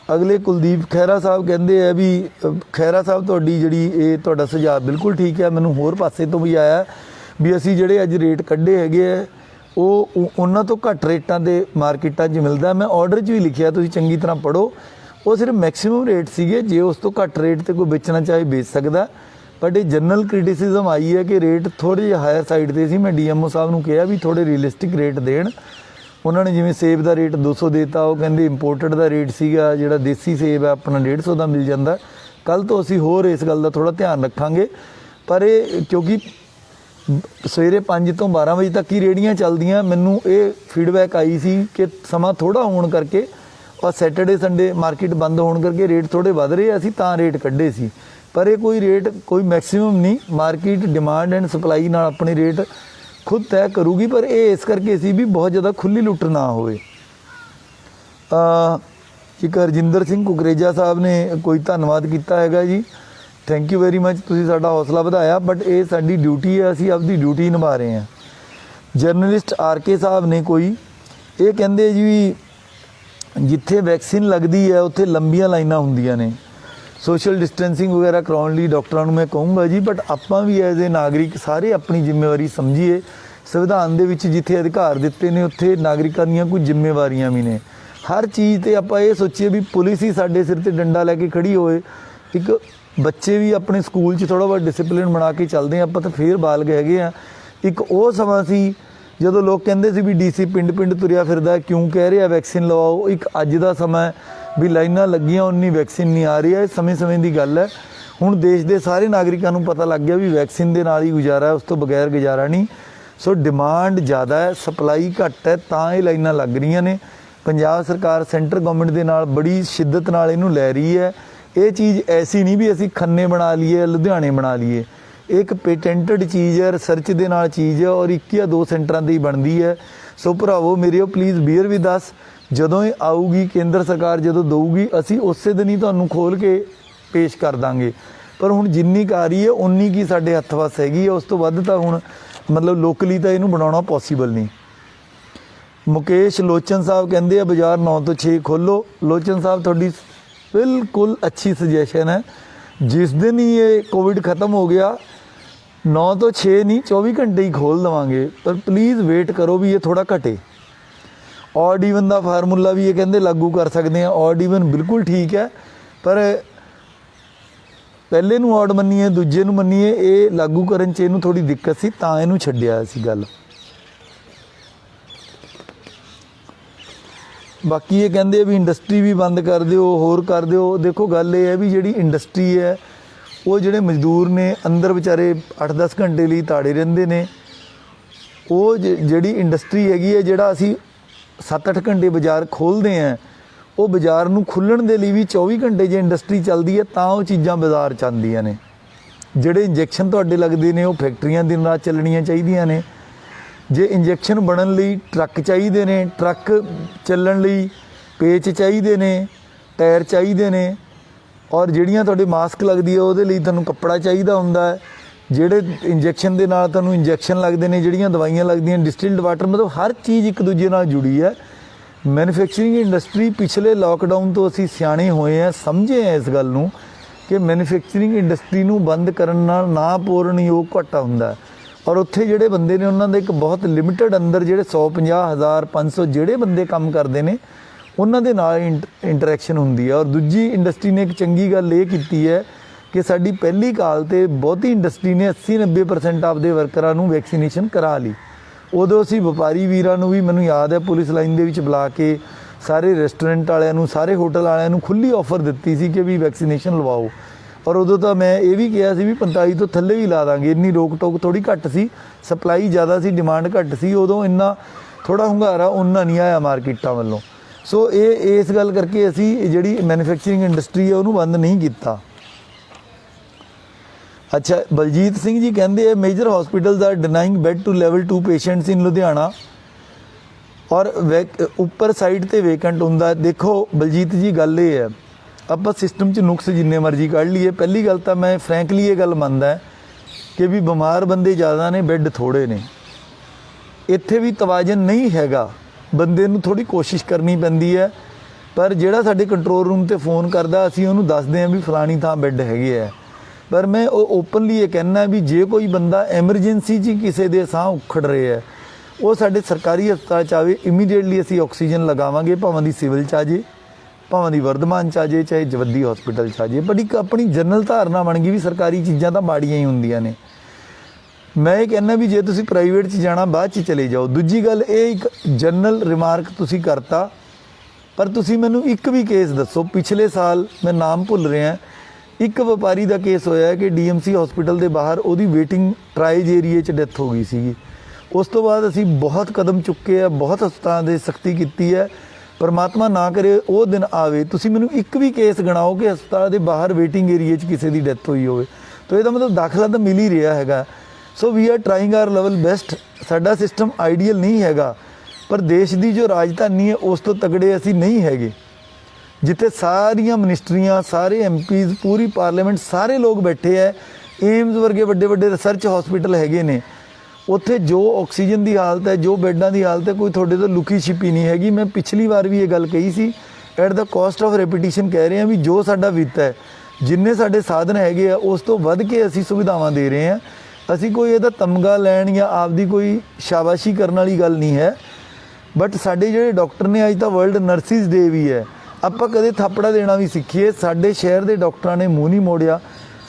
अगले कुलदीप खैरा साहब कहते हैं भी खैरा साहब तुहाडी जिहड़ी ये तुहाडा सुझाव बिल्कुल ठीक है, मैनूं होर पासे तो भी आया भी असी जिहड़े अज रेट कढ़े हैगे वो उन्हां तो घट रेटां दे मार्केटां 'च मिलदा। मैं ऑर्डर 'च भी लिखिया, तुसीं चंगी तरह पढ़ो। वो सिर्फ मैक्सीमम रेट सीगे, जे उस तो घट रेट ते कोई बेचना चाहे बेच सकता। बट ये जनरल क्रिटिसिजम आई है कि रेट थोड़े जे हायर साइड ते सी। मैं DMO साहब नूं कहा भी थोड़े रियलिस्टिक रेट देण। उन्होंने जिवें सेब का रेट 200 देता, वो कहंदे इंपोर्टेड का रेट सीगा जिहड़ा देसी सेब है अपना 150 का मिल जाता। कल तो असीं होर इस गल का थोड़ा ध्यान रखांगे। पर ये क्योंकि सवेरे 5 तो 12 बजे तक ही रेहड़ियां चलदियां, मैनूं ये फीडबैक आई सी कि समा थोड़ा होण करके और सैटरडे संडे मार्केट बंद होने करके रेट थोड़े वध रहे, असी तां रेट कढ़े सी। पर ये कोई रेट कोई मैक्सीमम नहीं, मार्केट डिमांड एंड सप्लाई नाल अपने रेट खुद तय करूगी। पर ये इस करके सी भी बहुत ज़्यादा खुली लुट ना होए। एक हरजिंदर सिंह कुकरेजा साहब ने कोई धन्यवाद किया हैगा जी, थैंक यू वेरी मच, तुसीं साडा हौसला वधाया। बट ये साडी ड्यूटी है, असी आपकी ड्यूटी निभा रहे हैं। जर्नलिस्ट RK साहब ने कोई ये कहते जी जिथे वैक्सीन लगती है उत्थे लंबियां लाइनां हुंदियां ने, सोशल डिस्टेंसिंग वगैरह कराउण लई डॉक्टरां नूं मैं कहूँगा जी। बट आपां भी एज ए नागरिक सारे अपनी जिम्मेवारी समझिए। संविधान दे विच जिथे अधिकार दिते ने उत्थे नागरिकां दीयां कुछ जिम्मेवारियां भी ने। हर चीज़ ते आपां ये सोचीए भी पुलिस ही साडे सिर ते डंडा लैके खड़ी होए। एक बच्चे भी अपने स्कूल च थोड़ा बहुत डिसिपलिन बना के चलते हैं, आपां तां फिर बालग हैगे आ। एक वो समा सी ਜਦੋਂ लोग कहते सी भी DC पिंड तुरिया फिरदा, क्यों कह रहे वैक्सीन लवाओ। एक अज का समा भी लाइनां लगियां उन्नी वैक्सीन नहीं आ रही है, समय की गल है। हुण देश के सारे नागरिकों को पता लग गया भी वैक्सीन के नाल ही गुजारा है, उस तो बगैर गुजारा नहीं। सो डिमांड ज़्यादा है, सप्लाई घट है, तां ये लाइनां लग रही ने। पंजाब सरकार सेंटर गवर्नमेंट के नाल बड़ी शिद्दत नाल इहनूं लै रही है। ये चीज़ ऐसी नहीं भी असीं खन्ने बना लीए, लुधियाने बना लीए। एक पेटेंटेड चीज़ है, रिसर्च के नाल चीज़ है और 1 या 2 सेंटरां दी बनती है। सो भरावो मेरियो प्लीज़ बीयर विद अस, जदों ये आऊगी केंद्र सरकार जदों देऊगी असी उस दिन ही तुहानूं खोल के पेश कर देंगे। पर हुण जिन्नी क आ रही है उन्नी की साडे हत्थ वस हैगी है, उस तो वध तां हुण मतलब लोकली तां इहनूं बनाउणा पॉसीबल नहीं। ਮੁਕੇਸ਼ ਲੋਚਨ ਸਾਹਿਬ ਕਹਿੰਦੇ ਆ ਬਾਜ਼ਾਰ 9 ਤੋਂ 6 ਖੋਲੋ। ਲੋਚਨ ਸਾਹਿਬ ਤੁਹਾਡੀ ਬਿਲਕੁਲ ਅੱਛੀ ਸੁਜੈਸ਼ਨ ਹੈ। ਜਿਸ ਦਿਨ ਹੀ ਇਹ ਕੋਵਿਡ ਖਤਮ ਹੋ ਗਿਆ 9 ਤੋਂ 6 ਨਹੀਂ 24 ਘੰਟੇ ਹੀ ਖੋਲ੍ਹ ਦੇਵਾਂਗੇ, ਪਰ ਪਲੀਜ਼ ਵੇਟ ਕਰੋ ਵੀ ਇਹ ਥੋੜ੍ਹਾ ਘਟੇ। ਔਡ ਈਵਨ ਦਾ ਫਾਰਮੂਲਾ ਵੀ ਇਹ ਕਹਿੰਦੇ ਲਾਗੂ ਕਰ ਸਕਦੇ ਆ। ਔਡ ਈਵਨ ਬਿਲਕੁਲ ਠੀਕ ਹੈ, ਪਰ ਪਹਿਲੇ ਨੂੰ ਔਡ ਮੰਨੀਏ ਦੂਜੇ ਨੂੰ ਮੰਨੀਏ, ਇਹ ਲਾਗੂ ਕਰਨ 'ਚ ਇਹਨੂੰ ਥੋੜ੍ਹੀ ਦਿੱਕਤ ਸੀ ਤਾਂ ਇਹਨੂੰ ਛੱਡਿਆ ਸੀ ਗੱਲ। ਬਾਕੀ ਇਹ ਕਹਿੰਦੇ ਵੀ ਇੰਡਸਟਰੀ ਵੀ ਬੰਦ ਕਰ ਦਿਓ, ਹੋਰ ਕਰ ਦਿਓ। ਦੇਖੋ ਗੱਲ ਇਹ ਹੈ ਵੀ ਜਿਹੜੀ ਇੰਡਸਟਰੀ ਹੈ ਉਹ ਜਿਹੜੇ ਮਜ਼ਦੂਰ ਨੇ ਅੰਦਰ ਵਿਚਾਰੇ 8-10 ਘੰਟੇ ਲਈ ਤਾੜੇ ਰਹਿੰਦੇ ਨੇ। ਉਹ ਜਿਹੜੀ ਇੰਡਸਟਰੀ ਹੈਗੀ ਹੈ, ਜਿਹੜਾ ਅਸੀਂ 7-8 ਘੰਟੇ ਬਾਜ਼ਾਰ ਖੋਲ੍ਹਦੇ ਹਾਂ, ਉਹ ਬਾਜ਼ਾਰ ਨੂੰ ਖੁੱਲ੍ਹਣ ਦੇ ਲਈ ਵੀ 24 ਘੰਟੇ ਜੇ ਇੰਡਸਟਰੀ ਚੱਲਦੀ ਹੈ ਤਾਂ ਉਹ ਚੀਜ਼ਾਂ ਬਾਜ਼ਾਰ 'ਚ ਆਉਂਦੀਆਂ ਨੇ। ਜਿਹੜੇ ਇੰਜੈਕਸ਼ਨ ਤੁਹਾਡੇ ਲੱਗਦੇ ਨੇ ਉਹ ਫੈਕਟਰੀਆਂ ਦਿਨ ਰਾਤ ਚੱਲਣੀਆਂ ਚਾਹੀਦੀਆਂ ਨੇ। ਜੇ ਇੰਜੈਕਸ਼ਨ ਬਣਨ ਲਈ ਟਰੱਕ ਚਾਹੀਦੇ ਨੇ, ਟਰੱਕ ਚੱਲਣ ਲਈ ਪੇਚ ਚਾਹੀਦੇ ਨੇ, ਟਾਇਰ ਚਾਹੀਦੇ ਨੇ, ਔਰ ਜਿਹੜੀਆਂ ਤੁਹਾਡੇ ਮਾਸਕ ਲੱਗਦੀ ਹੈ ਉਹਦੇ ਲਈ ਤੁਹਾਨੂੰ ਕੱਪੜਾ ਚਾਹੀਦਾ ਹੁੰਦਾ ਹੈ। ਜਿਹੜੇ ਇੰਜੈਕਸ਼ਨ ਦੇ ਨਾਲ ਤੁਹਾਨੂੰ ਇੰਜੈਕਸ਼ਨ ਲੱਗਦੇ ਨੇ, ਜਿਹੜੀਆਂ ਦਵਾਈਆਂ ਲੱਗਦੀਆਂ, ਡਿਸਟਿਲਡ ਵਾਟਰ, ਮਤਲਬ ਹਰ ਚੀਜ਼ ਇੱਕ ਦੂਜੇ ਨਾਲ ਜੁੜੀ ਹੈ। ਮੈਨੂਫੈਕਚਰਿੰਗ ਇੰਡਸਟਰੀ ਪਿਛਲੇ ਲਾਕਡਾਊਨ ਤੋਂ ਅਸੀਂ ਸਿਆਣੇ ਹੋਏ ਹਾਂ, ਸਮਝੇ ਹਾਂ ਇਸ ਗੱਲ ਨੂੰ ਕਿ ਮੈਨੂਫੈਕਚਰਿੰਗ ਇੰਡਸਟਰੀ ਨੂੰ ਬੰਦ ਕਰਨ ਨਾਲ ਨਾ ਪੂਰਨ ਯੋਗ ਘਾਟਾ ਹੁੰਦਾ। ਔਰ ਉੱਥੇ ਜਿਹੜੇ ਬੰਦੇ ਨੇ ਉਹਨਾਂ ਦੇ ਇੱਕ ਬਹੁਤ ਲਿਮਿਟਡ ਅੰਦਰ ਜਿਹੜੇ 150,000 500 ਜਿਹੜੇ ਬੰਦੇ ਕੰਮ ਕਰਦੇ ਨੇ ਉਹਨਾਂ ਦੇ ਨਾਲ ਇੰਟਰੈਕਸ਼ਨ ਹੁੰਦੀ ਹੈ। ਔਰ ਦੂਜੀ ਇੰਡਸਟਰੀ ਨੇ ਇੱਕ ਚੰਗੀ ਗੱਲ ਇਹ ਕੀਤੀ ਹੈ ਕਿ ਸਾਡੀ ਪਹਿਲੀ ਕਾਲ 'ਤੇ ਬਹੁਤੀ ਇੰਡਸਟਰੀ ਨੇ 80-90% ਆਪਦੇ ਵਰਕਰਾਂ ਨੂੰ ਵੈਕਸੀਨੇਸ਼ਨ ਕਰਾ ਲਈ। ਉਦੋਂ ਅਸੀਂ ਵਪਾਰੀ ਵੀਰਾਂ ਨੂੰ ਵੀ, ਮੈਨੂੰ ਯਾਦ ਹੈ, ਪੁਲਿਸ ਲਾਈਨ ਦੇ ਵਿੱਚ ਬੁਲਾ ਕੇ ਸਾਰੇ ਰੈਸਟੋਰੈਂਟ ਵਾਲਿਆਂ ਨੂੰ, ਸਾਰੇ ਹੋਟਲ ਵਾਲਿਆਂ ਨੂੰ ਖੁੱਲ੍ਹੀ ਆਫਰ ਦਿੱਤੀ ਸੀ ਕਿ ਵੀ ਵੈਕਸੀਨੇਸ਼ਨ ਲਵਾਓ। ਔਰ ਉਦੋਂ ਤਾਂ ਮੈਂ ਇਹ ਵੀ ਕਿਹਾ ਸੀ ਵੀ 45 ਤੋਂ ਥੱਲੇ ਵੀ ਲਾ ਦਾਂਗੇ। ਇੰਨੀ ਰੋਕ ਟੋਕ ਥੋੜ੍ਹੀ ਘੱਟ ਸੀ, ਸਪਲਾਈ ਜ਼ਿਆਦਾ ਸੀ, ਡਿਮਾਂਡ ਘੱਟ ਸੀ। ਉਦੋਂ ਇੰਨਾ ਥੋੜ੍ਹਾ ਹੁੰਗਾਰਾ ਉਹਨਾਂ ਨਹੀਂ ਆਇਆ ਮਾਰਕੀਟਾਂ ਵੱਲੋਂ। ਸੋ ਇਹ ਇਸ ਗੱਲ ਕਰਕੇ ਅਸੀਂ ਜਿਹੜੀ ਮੈਨੂਫੈਕਚਰਿੰਗ ਇੰਡਸਟਰੀ ਹੈ ਉਹਨੂੰ ਬੰਦ ਨਹੀਂ ਕੀਤਾ। ਅੱਛਾ, ਬਲਜੀਤ ਸਿੰਘ ਜੀ ਕਹਿੰਦੇ major hospitals are denying bed to level 2 patients in Ludhiana ਔਰ ਉੱਪਰ ਸਾਈਡ 'ਤੇ ਵੇਕੈਂਟ ਹੁੰਦਾ। ਦੇਖੋ ਬਲਜੀਤ ਜੀ, ਗੱਲ ਇਹ ਹੈ, ਆਪਾਂ ਸਿਸਟਮ 'ਚ ਨੁਕਸ ਜਿੰਨੇ ਮਰਜ਼ੀ ਕੱਢ ਲਈਏ। ਪਹਿਲੀ ਗੱਲ ਤਾਂ ਮੈਂ ਫਰੈਂਕਲੀ ਇਹ ਗੱਲ ਮੰਨਦਾ ਕਿ ਵੀ ਬਿਮਾਰ ਬੰਦੇ ਜ਼ਿਆਦਾ ਨੇ, ਬੈੱਡ ਥੋੜ੍ਹੇ ਨੇ। ਇੱਥੇ ਵੀ ਤਵਾਜ਼ਨ ਨਹੀਂ ਹੈਗਾ, ਬੰਦੇ ਨੂੰ ਥੋੜ੍ਹੀ ਕੋਸ਼ਿਸ਼ ਕਰਨੀ ਪੈਂਦੀ ਹੈ। ਪਰ ਜਿਹੜਾ ਸਾਡੇ ਕੰਟਰੋਲ ਰੂਮ 'ਤੇ ਫੋਨ ਕਰਦਾ, ਅਸੀਂ ਉਹਨੂੰ ਦੱਸਦੇ ਹਾਂ ਵੀ ਫਲਾਣੀ ਥਾਂ ਬੈੱਡ ਹੈਗੇ ਆ। ਪਰ ਮੈਂ ਉਹ ਓਪਨਲੀ ਇਹ ਕਹਿਣਾ ਵੀ ਜੇ ਕੋਈ ਬੰਦਾ ਐਮਰਜੈਂਸੀ 'ਚ ਕਿਸੇ ਦੇ ਸਾਹ ਉਖੜ ਰਹੇ ਹੈ, ਉਹ ਸਾਡੇ ਸਰਕਾਰੀ ਹਸਪਤਾਲ 'ਚ ਆਵੇ, ਇਮੀਡੀਏਟਲੀ ਅਸੀਂ ਆਕਸੀਜਨ ਲਗਾਵਾਂਗੇ, ਭਾਵੇਂ ਦੀ ਸਿਵਲ 'ਚ ਆ ਜੇ, ਭਾਵੇਂ ਦੀ ਵਰਧਮਾਨ 'ਚ ਆ ਜੇ, ਚਾਹੇ ਜਵੱਦੀ ਹਸਪੀਟਲ 'ਚ ਆ ਜੇ। ਬਟ ਇੱਕ ਆਪਣੀ ਜਨਰਲ ਧਾਰਨਾ ਬਣ ਗਈ ਵੀ ਸਰਕਾਰੀ ਚੀਜ਼ਾਂ ਤਾਂ ਮਾੜੀਆਂ ਹੀ ਹੁੰਦੀਆਂ ਨੇ। ਮੈਂ ਇਹ ਕਹਿੰਦਾ ਵੀ ਜੇ ਤੁਸੀਂ ਪ੍ਰਾਈਵੇਟ 'ਚ ਜਾਣਾ ਬਾਅਦ 'ਚ ਚਲੇ ਜਾਓ। ਦੂਜੀ ਗੱਲ, ਇਹ ਇੱਕ ਜਨਰਲ ਰਿਮਾਰਕ ਤੁਸੀਂ ਕਰਤਾ, ਪਰ ਤੁਸੀਂ ਮੈਨੂੰ ਇੱਕ ਵੀ ਕੇਸ ਦੱਸੋ। ਪਿਛਲੇ ਸਾਲ ਮੈਂ ਨਾਮ ਭੁੱਲ ਰਿਹਾ, ਇੱਕ ਵਪਾਰੀ ਦਾ ਕੇਸ ਹੋਇਆ ਕਿ ਡੀਐਮਸੀ ਹਸਪੀਟਲ ਦੇ ਬਾਹਰ ਉਹਦੀ ਵੇਟਿੰਗ ਟਰਾਈਜ ਏਰੀਏ 'ਚ ਡੈਥ ਹੋ ਗਈ ਸੀਗੀ। ਉਸ ਤੋਂ ਬਾਅਦ ਅਸੀਂ ਬਹੁਤ ਕਦਮ ਚੁੱਕੇ ਆ, ਬਹੁਤ ਹਸਪਤਾਲਾਂ ਦੇ ਸਖਤੀ ਕੀਤੀ ਹੈ। ਪਰਮਾਤਮਾ ਨਾ ਕਰੇ ਉਹ ਦਿਨ ਆਵੇ। ਤੁਸੀਂ ਮੈਨੂੰ ਇੱਕ ਵੀ ਕੇਸ ਗਣਾਓ ਕਿ ਹਸਪਤਾਲ ਦੇ ਬਾਹਰ ਵੇਟਿੰਗ ਏਰੀਏ 'ਚ ਕਿਸੇ ਦੀ ਡੈਥ ਹੋਈ ਹੋਵੇ। ਤਾਂ ਇਹਦਾ ਮਤਲਬ ਦਾਖਲਾ ਤਾਂ ਮਿਲ ਹੀ ਰਿਹਾ ਹੈਗਾ। So we are trying our level best. ਸਾਡਾ ਸਿਸਟਮ ਆਈਡੀਅਲ ਨਹੀਂ ਹੈਗਾ, ਪਰ ਦੇਸ਼ ਦੀ ਜੋ ਰਾਜਧਾਨੀ ਹੈ ਉਸ ਤੋਂ ਤਗੜੇ ਅਸੀਂ ਨਹੀਂ ਹੈਗੇ, ਜਿੱਥੇ ਸਾਰੀਆਂ ਮਿਨਿਸਟਰੀਆਂ, ਸਾਰੇ ਐਮਪੀਜ਼, ਪੂਰੀ ਪਾਰਲੀਮੈਂਟ, ਸਾਰੇ ਲੋਕ ਬੈਠੇ ਹੈ। ਏਮਜ਼ ਵਰਗੇ ਵੱਡੇ ਵੱਡੇ ਰਿਸਰਚ ਹਸਪੀਟਲ ਹੈਗੇ ਨੇ। ਉੱਥੇ ਜੋ ਆਕਸੀਜਨ ਦੀ ਹਾਲਤ ਹੈ, ਜੋ ਬੈੱਡਾਂ ਦੀ ਹਾਲਤ ਹੈ, ਕੋਈ ਤੁਹਾਡੇ ਤੋਂ ਲੁਕੀ ਛਿਪੀ ਨਹੀਂ ਹੈਗੀ। ਮੈਂ ਪਿਛਲੀ ਵਾਰ ਵੀ ਇਹ ਗੱਲ ਕਹੀ ਸੀ, at the cost of repetition ਕਹਿ ਰਹੇ ਹਾਂ ਵੀ ਜੋ ਸਾਡਾ ਵਿੱਤ ਹੈ, ਜਿੰਨੇ ਸਾਡੇ ਸਾਧਨ ਹੈਗੇ ਆ, ਉਸ ਤੋਂ ਵੱਧ ਕੇ ਅਸੀਂ ਸੁਵਿਧਾਵਾਂ ਦੇ ਰਹੇ ਹਾਂ। ਅਸੀਂ ਕੋਈ ਇਹਦਾ ਤਮਗਾ ਲੈਣ ਜਾਂ ਆਪਦੀ ਕੋਈ ਸ਼ਾਬਾਸ਼ੀ ਕਰਨ ਵਾਲੀ ਗੱਲ ਨਹੀਂ ਹੈ। ਬਟ ਸਾਡੇ ਜਿਹੜੇ ਡਾਕਟਰ ਨੇ, ਅੱਜ ਤਾਂ ਵਰਲਡ ਨਰਸਿਸ ਡੇ ਵੀ ਹੈ, ਆਪਾਂ ਕਦੇ ਥਾਪੜਾ ਦੇਣਾ ਵੀ ਸਿੱਖੀਏ। ਸਾਡੇ ਸ਼ਹਿਰ ਦੇ ਡਾਕਟਰਾਂ ਨੇ ਮੂੰਹ ਨਹੀਂ ਮੋੜਿਆ,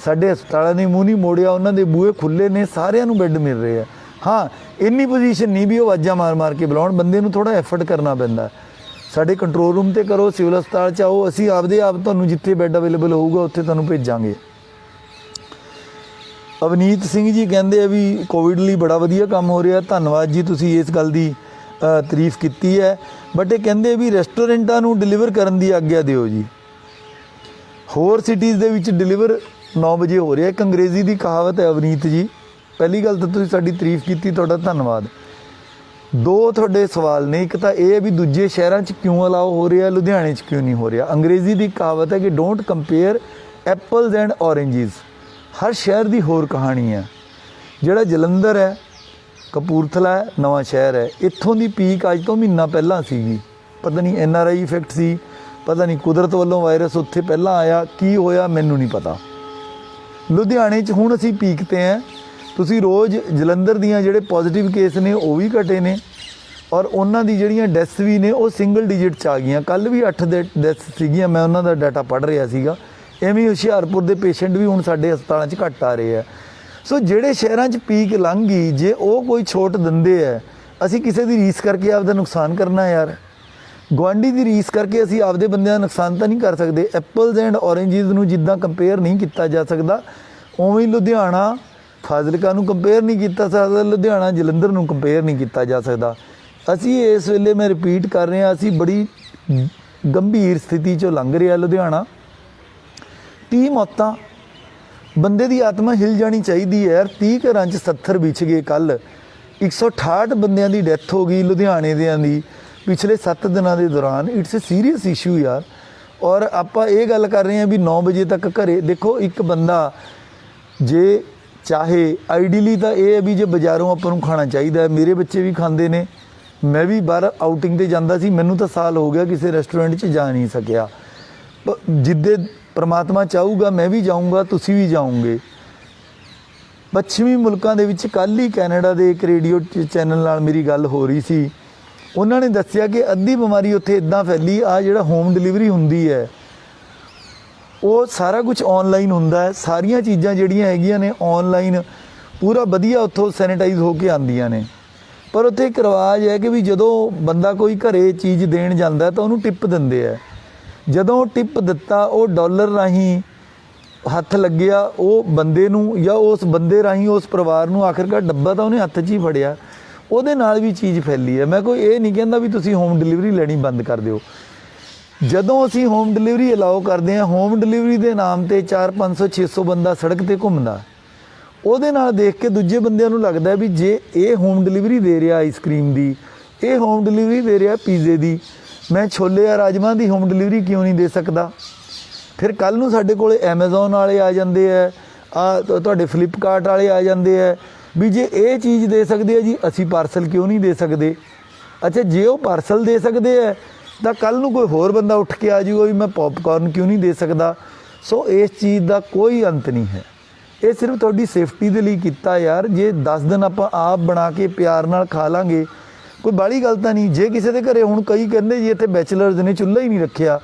ਸਾਡੇ ਹਸਪਤਾਲਾਂ ਨੇ ਮੂੰਹ ਨਹੀਂ ਮੋੜਿਆ, ਉਹਨਾਂ ਦੇ ਬੂਹੇ ਖੁੱਲ੍ਹੇ ਨੇ, ਸਾਰਿਆਂ ਨੂੰ ਬੈੱਡ ਮਿਲ ਰਹੇ ਆ। ਹਾਂ, ਇੰਨੀ ਪੋਜੀਸ਼ਨ ਨਹੀਂ ਵੀ ਉਹ ਆਵਾਜ਼ਾਂ ਮਾਰ ਕੇ ਬੁਲਾਉਣ, ਬੰਦੇ ਨੂੰ ਥੋੜ੍ਹਾ ਐਫਰਟ ਕਰਨਾ ਪੈਂਦਾ। ਸਾਡੇ ਕੰਟਰੋਲ ਰੂਮ 'ਤੇ ਕਰੋ, ਸਿਵਲ ਹਸਪਤਾਲ 'ਚ ਆਓ, ਅਸੀਂ ਆਪਦੇ ਆਪ ਤੁਹਾਨੂੰ ਜਿੱਥੇ ਬੈੱਡ ਅਵੇਲੇਬਲ ਹੋਊਗਾ ਉੱਥੇ ਤੁਹਾਨੂੰ ਭੇਜਾਂਗੇ। ਅਵਨੀਤ ਸਿੰਘ ਜੀ ਕਹਿੰਦੇ ਆ ਵੀ ਕੋਵਿਡ ਲਈ ਬੜਾ ਵਧੀਆ ਕੰਮ ਹੋ ਰਿਹਾ। ਧੰਨਵਾਦ ਜੀ, ਤੁਸੀਂ ਇਸ ਗੱਲ ਦੀ ਤਾਰੀਫ ਕੀਤੀ ਹੈ। ਬਟ ਇਹ ਕਹਿੰਦੇ ਵੀ ਰੈਸਟੋਰੈਂਟਾਂ ਨੂੰ ਡਿਲੀਵਰ ਕਰਨ ਦੀ ਆਗਿਆ ਦਿਓ ਜੀ। ਹੋਰ ਸਿਟੀਜ਼ ਦੇ ਵਿੱਚ ਡਿਲੀਵਰ 9 ਵਜੇ ਹੋ ਰਿਹਾ। ਇੱਕ ਅੰਗਰੇਜ਼ੀ ਦੀ ਕਹਾਵਤ ਹੈ ਅਵਨੀਤ ਜੀ। ਪਹਿਲੀ ਗੱਲ ਤਾਂ ਤੁਸੀਂ ਸਾਡੀ ਤਾਰੀਫ ਕੀਤੀ, ਤੁਹਾਡਾ ਧੰਨਵਾਦ। ਦੋ ਤੁਹਾਡੇ ਸਵਾਲ ਨੇ। ਇੱਕ ਤਾਂ ਇਹ ਹੈ ਵੀ ਦੂਜੇ ਸ਼ਹਿਰਾਂ 'ਚ ਕਿਉਂ ਅਲਾਓ ਹੋ ਰਿਹਾ, ਲੁਧਿਆਣੇ 'ਚ ਕਿਉਂ ਨਹੀਂ ਹੋ ਰਿਹਾ। ਅੰਗਰੇਜ਼ੀ ਦੀ ਕਹਾਵਤ ਹੈ ਕਿ ਡੋਂਟ ਕੰਪੇਅਰ ਐਪਲਸ ਐਂਡ ਔਰੇਂਜਿਸ। ਹਰ ਸ਼ਹਿਰ ਦੀ ਹੋਰ ਕਹਾਣੀ ਹੈ। ਜਿਹੜਾ ਜਲੰਧਰ ਹੈ ਕਪੂਰਥਲਾ ਹੈ, ਨਵਾਂ ਸ਼ਹਿਰ ਹੈ। ਇੱਥੋਂ ਦੀ ਪੀਕ ਅੱਜ ਤੋਂ ਮਹੀਨਾ ਪਹਿਲਾਂ ਸੀਗੀ। ਪਤਾ ਨਹੀਂ NRI ਇਫੈਕਟ ਸੀ, ਪਤਾ ਨਹੀਂ ਕੁਦਰਤ ਵੱਲੋਂ ਵਾਇਰਸ ਉੱਥੇ ਪਹਿਲਾਂ ਆਇਆ, ਕੀ ਹੋਇਆ ਮੈਨੂੰ ਨਹੀਂ ਪਤਾ। ਲੁਧਿਆਣੇ 'ਚ ਹੁਣ ਅਸੀਂ ਪੀਕ 'ਤੇ ਹੈ। ਤੁਸੀਂ ਰੋਜ਼ ਜਲੰਧਰ ਦੀਆਂ ਜਿਹੜੇ ਪੋਜ਼ੀਟਿਵ ਕੇਸ ਨੇ ਉਹ ਵੀ ਘਟੇ ਨੇ, ਔਰ ਉਹਨਾਂ ਦੀ ਜਿਹੜੀਆਂ ਡੈਥਸ ਵੀ ਨੇ ਉਹ ਸਿੰਗਲ ਡਿਜਿਟ 'ਚ ਆ ਗਈਆਂ। ਕੱਲ੍ਹ ਵੀ 8 ਡੈਥਸ ਸੀਗੀਆਂ, ਮੈਂ ਉਹਨਾਂ ਦਾ ਡਾਟਾ ਪੜ੍ਹ ਰਿਹਾ ਸੀਗਾ। ਐਵੇਂ ਹੁਸ਼ਿਆਰਪੁਰ ਦੇ ਪੇਸ਼ੈਂਟ ਵੀ ਹੁਣ ਸਾਡੇ ਹਸਪਤਾਲਾਂ 'ਚ ਘੱਟ ਆ ਰਹੇ ਆ। ਸੋ ਜਿਹੜੇ ਸ਼ਹਿਰਾਂ 'ਚ ਪੀਕ ਲੰਘ ਗਈ, ਜੇ ਉਹ ਕੋਈ ਛੋਟ ਦਿੰਦੇ ਹੈ, ਅਸੀਂ ਕਿਸੇ ਦੀ ਰੀਸ ਕਰਕੇ ਆਪਦਾ ਨੁਕਸਾਨ ਕਰਨਾ ਯਾਰ। ਗੁਆਂਢੀ ਦੀ ਰੀਸ ਕਰਕੇ ਅਸੀਂ ਆਪਦੇ ਬੰਦਿਆਂ ਦਾ ਨੁਕਸਾਨ ਤਾਂ ਨਹੀਂ ਕਰ ਸਕਦੇ। ਐਪਲਸ ਐਂਡ ਔਰੇਂਜਿਸ ਨੂੰ ਜਿੱਦਾਂ ਕੰਪੇਅਰ ਨਹੀਂ ਕੀਤਾ ਜਾ ਸਕਦਾ, ਉਵੇਂ ਹੀ ਲੁਧਿਆਣਾ ਫਾਜ਼ਿਲਕਾ ਨੂੰ ਕੰਪੇਅਰ ਨਹੀਂ ਕੀਤਾ ਸਕਦਾ, ਲੁਧਿਆਣਾ ਜਲੰਧਰ ਨੂੰ ਕੰਪੇਅਰ ਨਹੀਂ ਕੀਤਾ ਜਾ ਸਕਦਾ। ਅਸੀਂ ਇਸ ਵੇਲੇ, ਮੈਂ ਰਿਪੀਟ ਕਰ ਰਿਹਾ, ਅਸੀਂ ਬੜੀ ਗੰਭੀਰ ਸਥਿਤੀ 'ਚੋਂ ਲੰਘ ਰਿਹਾ ਲੁਧਿਆਣਾ। 30 ਮੌਤਾਂ, ਬੰਦੇ ਦੀ ਆਤਮਾ ਹਿਲ ਜਾਣੀ ਚਾਹੀਦੀ ਹੈ ਯਾਰ। 30 ਘਰਾਂ 'ਚ 70 ਵਿਛ ਗਏ। ਕੱਲ੍ਹ 168 ਬੰਦਿਆਂ ਦੀ ਡੈਥ ਹੋ ਗਈ ਲੁਧਿਆਣੇ ਦਿਆਂ ਦੀ ਪਿਛਲੇ 7 ਦਿਨਾਂ ਦੇ ਦੌਰਾਨ। ਇਟਸ ਅ ਸੀਰੀਅਸ ਇਸ਼ੂ ਯਾਰ। ਔਰ ਆਪਾਂ ਇਹ ਗੱਲ ਕਰ ਰਹੇ ਹਾਂ ਵੀ 9 ਵਜੇ ਤੱਕ ਘਰੇ। ਦੇਖੋ ਇੱਕ ਬੰਦਾ ਜੇ ਚਾਹੇ, ਆਈਡੀਅਲੀ ਤਾਂ ਇਹ ਹੈ ਵੀ ਜੇ ਬਾਜ਼ਾਰੋਂ ਆਪਾਂ ਨੂੰ ਖਾਣਾ ਚਾਹੀਦਾ। ਮੇਰੇ ਬੱਚੇ ਵੀ ਖਾਂਦੇ ਨੇ, ਮੈਂ ਵੀ ਬਾਹਰ ਆਊਟਿੰਗ 'ਤੇ ਜਾਂਦਾ ਸੀ, ਮੈਨੂੰ ਤਾਂ ਸਾਲ ਹੋ ਗਿਆ ਕਿਸੇ ਰੈਸਟੋਰੈਂਟ 'ਚ ਜਾ ਨਹੀਂ ਸਕਿਆ। ਜਿੱਦੇ ਪਰਮਾਤਮਾ ਚਾਹੂਗਾ ਮੈਂ ਵੀ ਜਾਊਂਗਾ, ਤੁਸੀਂ ਵੀ ਜਾਓਗੇ। ਪੱਛਮੀ ਮੁਲਕਾਂ ਦੇ ਵਿੱਚ ਕੱਲ੍ਹ ਹੀ ਕੈਨੇਡਾ ਦੇ ਇੱਕ ਰੇਡੀਓ ਚੈਨਲ ਨਾਲ ਮੇਰੀ ਗੱਲ ਹੋ ਰਹੀ ਸੀ। ਉਹਨਾਂ ਨੇ ਦੱਸਿਆ ਕਿ ਅੱਧੀ ਬਿਮਾਰੀ ਉੱਥੇ ਇੱਦਾਂ ਫੈਲੀ, ਆ ਜਿਹੜਾ ਹੋਮ ਡਿਲੀਵਰੀ ਹੁੰਦੀ ਹੈ ਉਹ ਸਾਰਾ ਕੁਝ ਆਨਲਾਈਨ ਹੁੰਦਾ ਹੈ। ਸਾਰੀਆਂ ਚੀਜ਼ਾਂ ਜਿਹੜੀਆਂ ਹੈਗੀਆਂ ਨੇ ਆਨਲਾਈਨ, ਪੂਰਾ ਵਧੀਆ ਉੱਥੋਂ ਸੈਨੀਟਾਈਜ਼ ਹੋ ਕੇ ਆਉਂਦੀਆਂ ਨੇ। ਪਰ ਉੱਥੇ ਇੱਕ ਰਿਵਾਜ ਹੈ ਕਿ ਵੀ ਜਦੋਂ ਬੰਦਾ ਕੋਈ ਘਰੇ ਚੀਜ਼ ਦੇਣ ਜਾਂਦਾ ਤਾਂ ਉਹਨੂੰ ਟਿਪ ਦਿੰਦੇ ਹੈ। ਜਦੋਂ ਟਿਪ ਦਿੱਤਾ, ਉਹ ਡਾਲਰ ਰਾਹੀਂ ਹੱਥ ਲੱਗਿਆ ਉਹ ਬੰਦੇ ਨੂੰ, ਜਾਂ ਉਸ ਬੰਦੇ ਰਾਹੀਂ ਉਸ ਪਰਿਵਾਰ ਨੂੰ, ਆਖਿਰਕਾਰ ਡੱਬਾ ਤਾਂ ਉਹਨੇ ਹੱਥ 'ਚ ਹੀ ਫੜਿਆ, ਉਹਦੇ ਨਾਲ ਵੀ ਚੀਜ਼ ਫੈਲੀ ਹੈ। ਮੈਂ ਕੋਈ ਇਹ ਨਹੀਂ ਕਹਿੰਦਾ ਵੀ ਤੁਸੀਂ ਹੋਮ ਡਿਲੀਵਰੀ ਲੈਣੀ ਬੰਦ ਕਰ ਦਿਓ। ਜਦੋਂ ਅਸੀਂ ਹੋਮ ਡਿਲੀਵਰੀ ਅਲਾਓ ਕਰਦੇ ਹਾਂ, ਹੋਮ ਡਿਲੀਵਰੀ ਦੇ ਨਾਮ 'ਤੇ 400, 500, 600 ਬੰਦਾ ਸੜਕ 'ਤੇ ਘੁੰਮਦਾ, ਉਹਦੇ ਨਾਲ ਦੇਖ ਕੇ ਦੂਜੇ ਬੰਦਿਆਂ ਨੂੰ ਲੱਗਦਾ ਵੀ ਜੇ ਇਹ ਹੋਮ ਡਿਲੀਵਰੀ ਦੇ ਰਿਹਾ ਆਈਸਕ੍ਰੀਮ ਦੀ, ਇਹ ਹੋਮ ਡਿਲੀਵਰੀ ਦੇ ਰਿਹਾ ਪੀਜ਼ੇ ਦੀ, ਮੈਂ ਛੋਲੇ ਜਾਂ ਰਾਜਮਾਂਹ ਦੀ ਹੋਮ ਡਿਲੀਵਰੀ ਕਿਉਂ ਨਹੀਂ ਦੇ ਸਕਦਾ। ਫਿਰ ਕੱਲ੍ਹ ਨੂੰ ਸਾਡੇ ਕੋਲ ਐਮਾਜ਼ੋਨ ਵਾਲੇ ਆ ਜਾਂਦੇ ਹੈ, ਤੁਹਾਡੇ ਫਲਿੱਪਕਾਰਟ ਵਾਲੇ ਆ ਜਾਂਦੇ ਹੈ ਵੀ ਜੇ ਇਹ ਚੀਜ਼ ਦੇ ਸਕਦੇ ਆ ਜੀ, ਅਸੀਂ ਪਾਰਸਲ ਕਿਉਂ ਨਹੀਂ ਦੇ ਸਕਦੇ। ਅੱਛਾ, ਜੇ ਉਹ ਪਾਰਸਲ ਦੇ ਸਕਦੇ ਹੈ ਤਾਂ ਕੱਲ੍ਹ ਨੂੰ ਕੋਈ ਹੋਰ ਬੰਦਾ ਉੱਠ ਕੇ ਆ ਜਾਊਗਾ ਵੀ ਮੈਂ ਪੌਪਕਾਰਨ ਕਿਉਂ ਨਹੀਂ ਦੇ ਸਕਦਾ। ਸੋ ਇਸ ਚੀਜ਼ ਦਾ ਕੋਈ ਅੰਤ ਨਹੀਂ ਹੈ। ਇਹ ਸਿਰਫ ਤੁਹਾਡੀ ਸੇਫਟੀ ਦੇ ਲਈ ਕੀਤਾ ਯਾਰ। ਜੇ 10 ਦਿਨ ਆਪਾਂ ਆਪ ਬਣਾ ਕੇ ਪਿਆਰ ਨਾਲ ਖਾ ਲਾਂਗੇ, ਕੋਈ ਬਾਹਲੀ ਗੱਲ ਤਾਂ ਨਹੀਂ। ਜੇ ਕਿਸੇ ਦੇ ਘਰੇ, ਹੁਣ ਕਈ ਕਹਿੰਦੇ ਜੀ ਇੱਥੇ ਬੈਚਲਰਸ ਨੇ ਚੁੱਲ੍ਹਾ ਹੀ ਨਹੀਂ ਰੱਖਿਆ,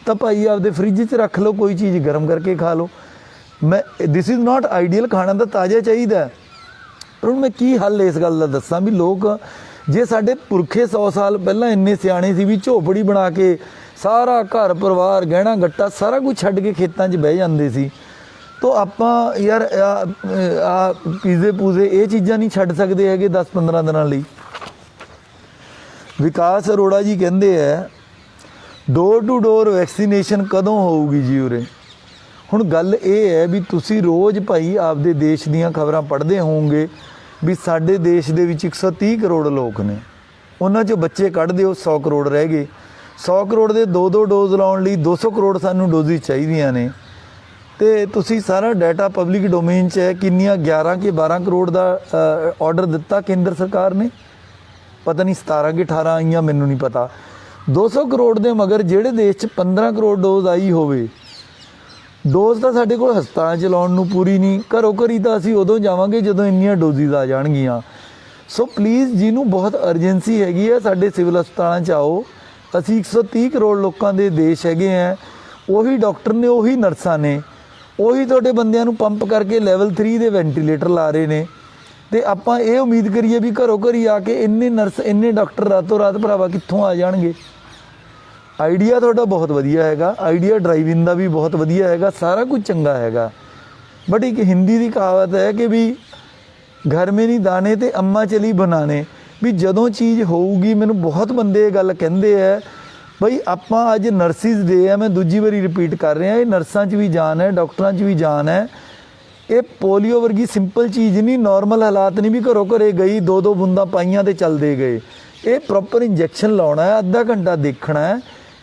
ਤਾਂ ਭਾਈ ਆਪਦੇ ਫਰਿੱਜ 'ਚ ਰੱਖ ਲਓ, ਕੋਈ ਚੀਜ਼ ਗਰਮ ਕਰਕੇ ਖਾ ਲਓ। ਦਿਸ ਇਜ਼ ਨਾਟ ਆਈਡੀਅਲ, ਖਾਣਾ ਤਾਂ ਤਾਜ਼ਾ ਚਾਹੀਦਾ। ਪਰ ਹੁਣ ਮੈਂ ਕੀ ਹੱਲ ਇਸ ਗੱਲ ਦਾ ਦੱਸਾਂ ਵੀ ਲੋਕ, ਜੇ ਸਾਡੇ ਪੁਰਖੇ 100 ਸਾਲ ਪਹਿਲਾਂ ਇੰਨੇ ਸਿਆਣੇ ਸੀ ਵੀ ਝੋਪੜੀ ਬਣਾ ਕੇ ਸਾਰਾ ਘਰ ਪਰਿਵਾਰ ਗਹਿਣਾ ਗੱਟਾ ਸਾਰਾ ਕੁਝ ਛੱਡ ਕੇ ਖੇਤਾਂ 'ਚ ਬਹਿ ਜਾਂਦੇ ਸੀ, ਤਾਂ ਆਪਾਂ ਯਾਰ ਆ ਪੀਜ਼ੇ ਪੂਜ਼ੇ ਇਹ ਚੀਜ਼ਾਂ ਨਹੀਂ ਛੱਡ ਸਕਦੇ ਹੈਗੇ 10-15 ਦਿਨਾਂ ਲਈ। ਵਿਕਾਸ ਅਰੋੜਾ ਜੀ ਕਹਿੰਦੇ ਹੈ ਡੋਰ ਟੂ ਡੋਰ ਵੈਕਸੀਨੇਸ਼ਨ ਕਦੋਂ ਹੋਊਗੀ ਜੀ ਉਰੇ। ਹੁਣ ਗੱਲ ਇਹ ਹੈ ਵੀ ਤੁਸੀਂ ਰੋਜ਼ ਭਾਈ ਆਪਦੇ ਦੇਸ਼ ਦੀਆਂ ਖਬਰਾਂ ਪੜ੍ਹਦੇ ਹੋਵੋਗੇ ਵੀ ਸਾਡੇ ਦੇਸ਼ ਦੇ ਵਿੱਚ 130 ਕਰੋੜ ਲੋਕ ਨੇ, ਉਹਨਾਂ 'ਚੋਂ ਬੱਚੇ ਕੱਢ ਦਿਓ 100 ਕਰੋੜ ਰਹਿ ਗਏ। 100 ਕਰੋੜ ਦੇ 2-2 ਡੋਜ਼ ਲਾਉਣ ਲਈ 200 ਕਰੋੜ ਸਾਨੂੰ ਡੋਜ਼ਿਸ ਚਾਹੀਦੀਆਂ ਨੇ। ਅਤੇ ਤੁਸੀਂ ਸਾਰਾ ਡਾਟਾ ਪਬਲਿਕ ਡੋਮੇਨ 'ਚ ਹੈ। ਕਿੰਨੀਆਂ 11 ਕਿ 12 ਕਰੋੜ ਦਾ ਆਰਡਰ ਦਿੱਤਾ ਕੇਂਦਰ ਸਰਕਾਰ ਨੇ, ਪਤਾ ਨਹੀਂ 17 ਕਿ 18 ਆਈਆਂ, ਮੈਨੂੰ ਨਹੀਂ ਪਤਾ। 200 ਕਰੋੜ ਦੇ ਮਗਰ ਜਿਹੜੇ ਦੇਸ਼ 'ਚ 15 ਕਰੋੜ ਡੋਜ਼ ਆਈ ਹੋਵੇ, ਡੋਜ਼ ਤਾਂ ਸਾਡੇ ਕੋਲ ਹਸਪਤਾਲਾਂ 'ਚ ਲਾਉਣ ਨੂੰ ਪੂਰੀ ਨਹੀਂ, ਘਰੋਂ ਘਰੀ ਤਾਂ ਅਸੀਂ ਉਦੋਂ ਜਾਵਾਂਗੇ ਜਦੋਂ ਇੰਨੀਆਂ ਡੋਜ਼ਿਸ ਆ ਜਾਣਗੀਆਂ। ਸੋ ਪਲੀਜ਼, ਜਿਹਨੂੰ ਬਹੁਤ ਅਰਜੈਂਸੀ ਹੈਗੀ ਹੈ ਸਾਡੇ ਸਿਵਲ ਹਸਪਤਾਲਾਂ 'ਚ ਆਓ। ਅਸੀਂ 130 ਕਰੋੜ ਲੋਕਾਂ ਦੇ ਦੇਸ਼ ਹੈਗੇ ਹੈ, ਉਹੀ ਡਾਕਟਰ ਨੇ, ਉਹੀ ਨਰਸਾਂ ਨੇ, ਉਹੀ ਤੁਹਾਡੇ ਬੰਦਿਆਂ ਨੂੰ ਪੰਪ ਕਰਕੇ ਲੈਵਲ 3 ਦੇ ਵੈਂਟੀਲੇਟਰ ਲਾ ਰਹੇ ਨੇ। ਅਤੇ ਆਪਾਂ ਇਹ ਉਮੀਦ ਕਰੀਏ ਵੀ ਘਰੋਂ ਘਰੀ ਆ ਕੇ ਇੰਨੇ ਨਰਸ, ਇੰਨੇ ਡਾਕਟਰ ਰਾਤੋਂ ਰਾਤ ਭਰਾਵਾ ਕਿੱਥੋਂ ਆ ਜਾਣਗੇ। ਆਈਡੀਆ ਤੁਹਾਡਾ ਬਹੁਤ ਵਧੀਆ ਹੈਗਾ, ਆਈਡੀਆ ਡਰਾਈਵ ਇਨ ਦਾ ਵੀ ਬਹੁਤ ਵਧੀਆ ਹੈਗਾ, ਸਾਰਾ ਕੁਝ ਚੰਗਾ ਹੈਗਾ। ਬਟ ਇੱਕ ਹਿੰਦੀ ਦੀ ਕਹਾਵਤ ਹੈ ਕਿ ਵੀ ਘਰ ਮੇ ਨਹੀਂ ਦਾਣੇ ਤੇ ਅੰਮਾ ਚਲੀ ਬਣਾਣੇ, ਵੀ ਜਦੋਂ ਚੀਜ਼ ਹੋਊਗੀ। ਮੈਨੂੰ ਬਹੁਤ ਬੰਦੇ ਇਹ ਗੱਲ ਕਹਿੰਦੇ ਹੈ ਬਈ ਆਪਾਂ ਅੱਜ ਨਰਸਿਸ ਡੇ ਹੈ, ਮੈਂ ਦੂਜੀ ਵਾਰੀ ਰਿਪੀਟ ਕਰ ਰਿਹਾ, ਇਹ ਨਰਸਾਂ 'ਚ ਵੀ ਜਾਨ ਹੈ, ਡਾਕਟਰਾਂ 'ਚ ਵੀ ਜਾਨ ਹੈ। ਇਹ ਪੋਲੀਓ ਵਰਗੀ ਸਿੰਪਲ ਚੀਜ਼ ਨਹੀਂ, ਨਾਰਮਲ ਹਾਲਾਤ ਨਹੀਂ ਵੀ ਘਰੋਂ ਘਰੇ ਗਈ 2-2 ਬੂੰਦਾਂ ਪਾਈਆਂ ਤੇ ਚੱਲਦੇ ਗਏ। ਇਹ ਪ੍ਰੋਪਰ ਇੰਜੈਕਸ਼ਨ ਲਾਉਣਾ ਹੈ, ਅੱਧਾ ਘੰਟਾ ਦੇਖਣਾ ਹੈ।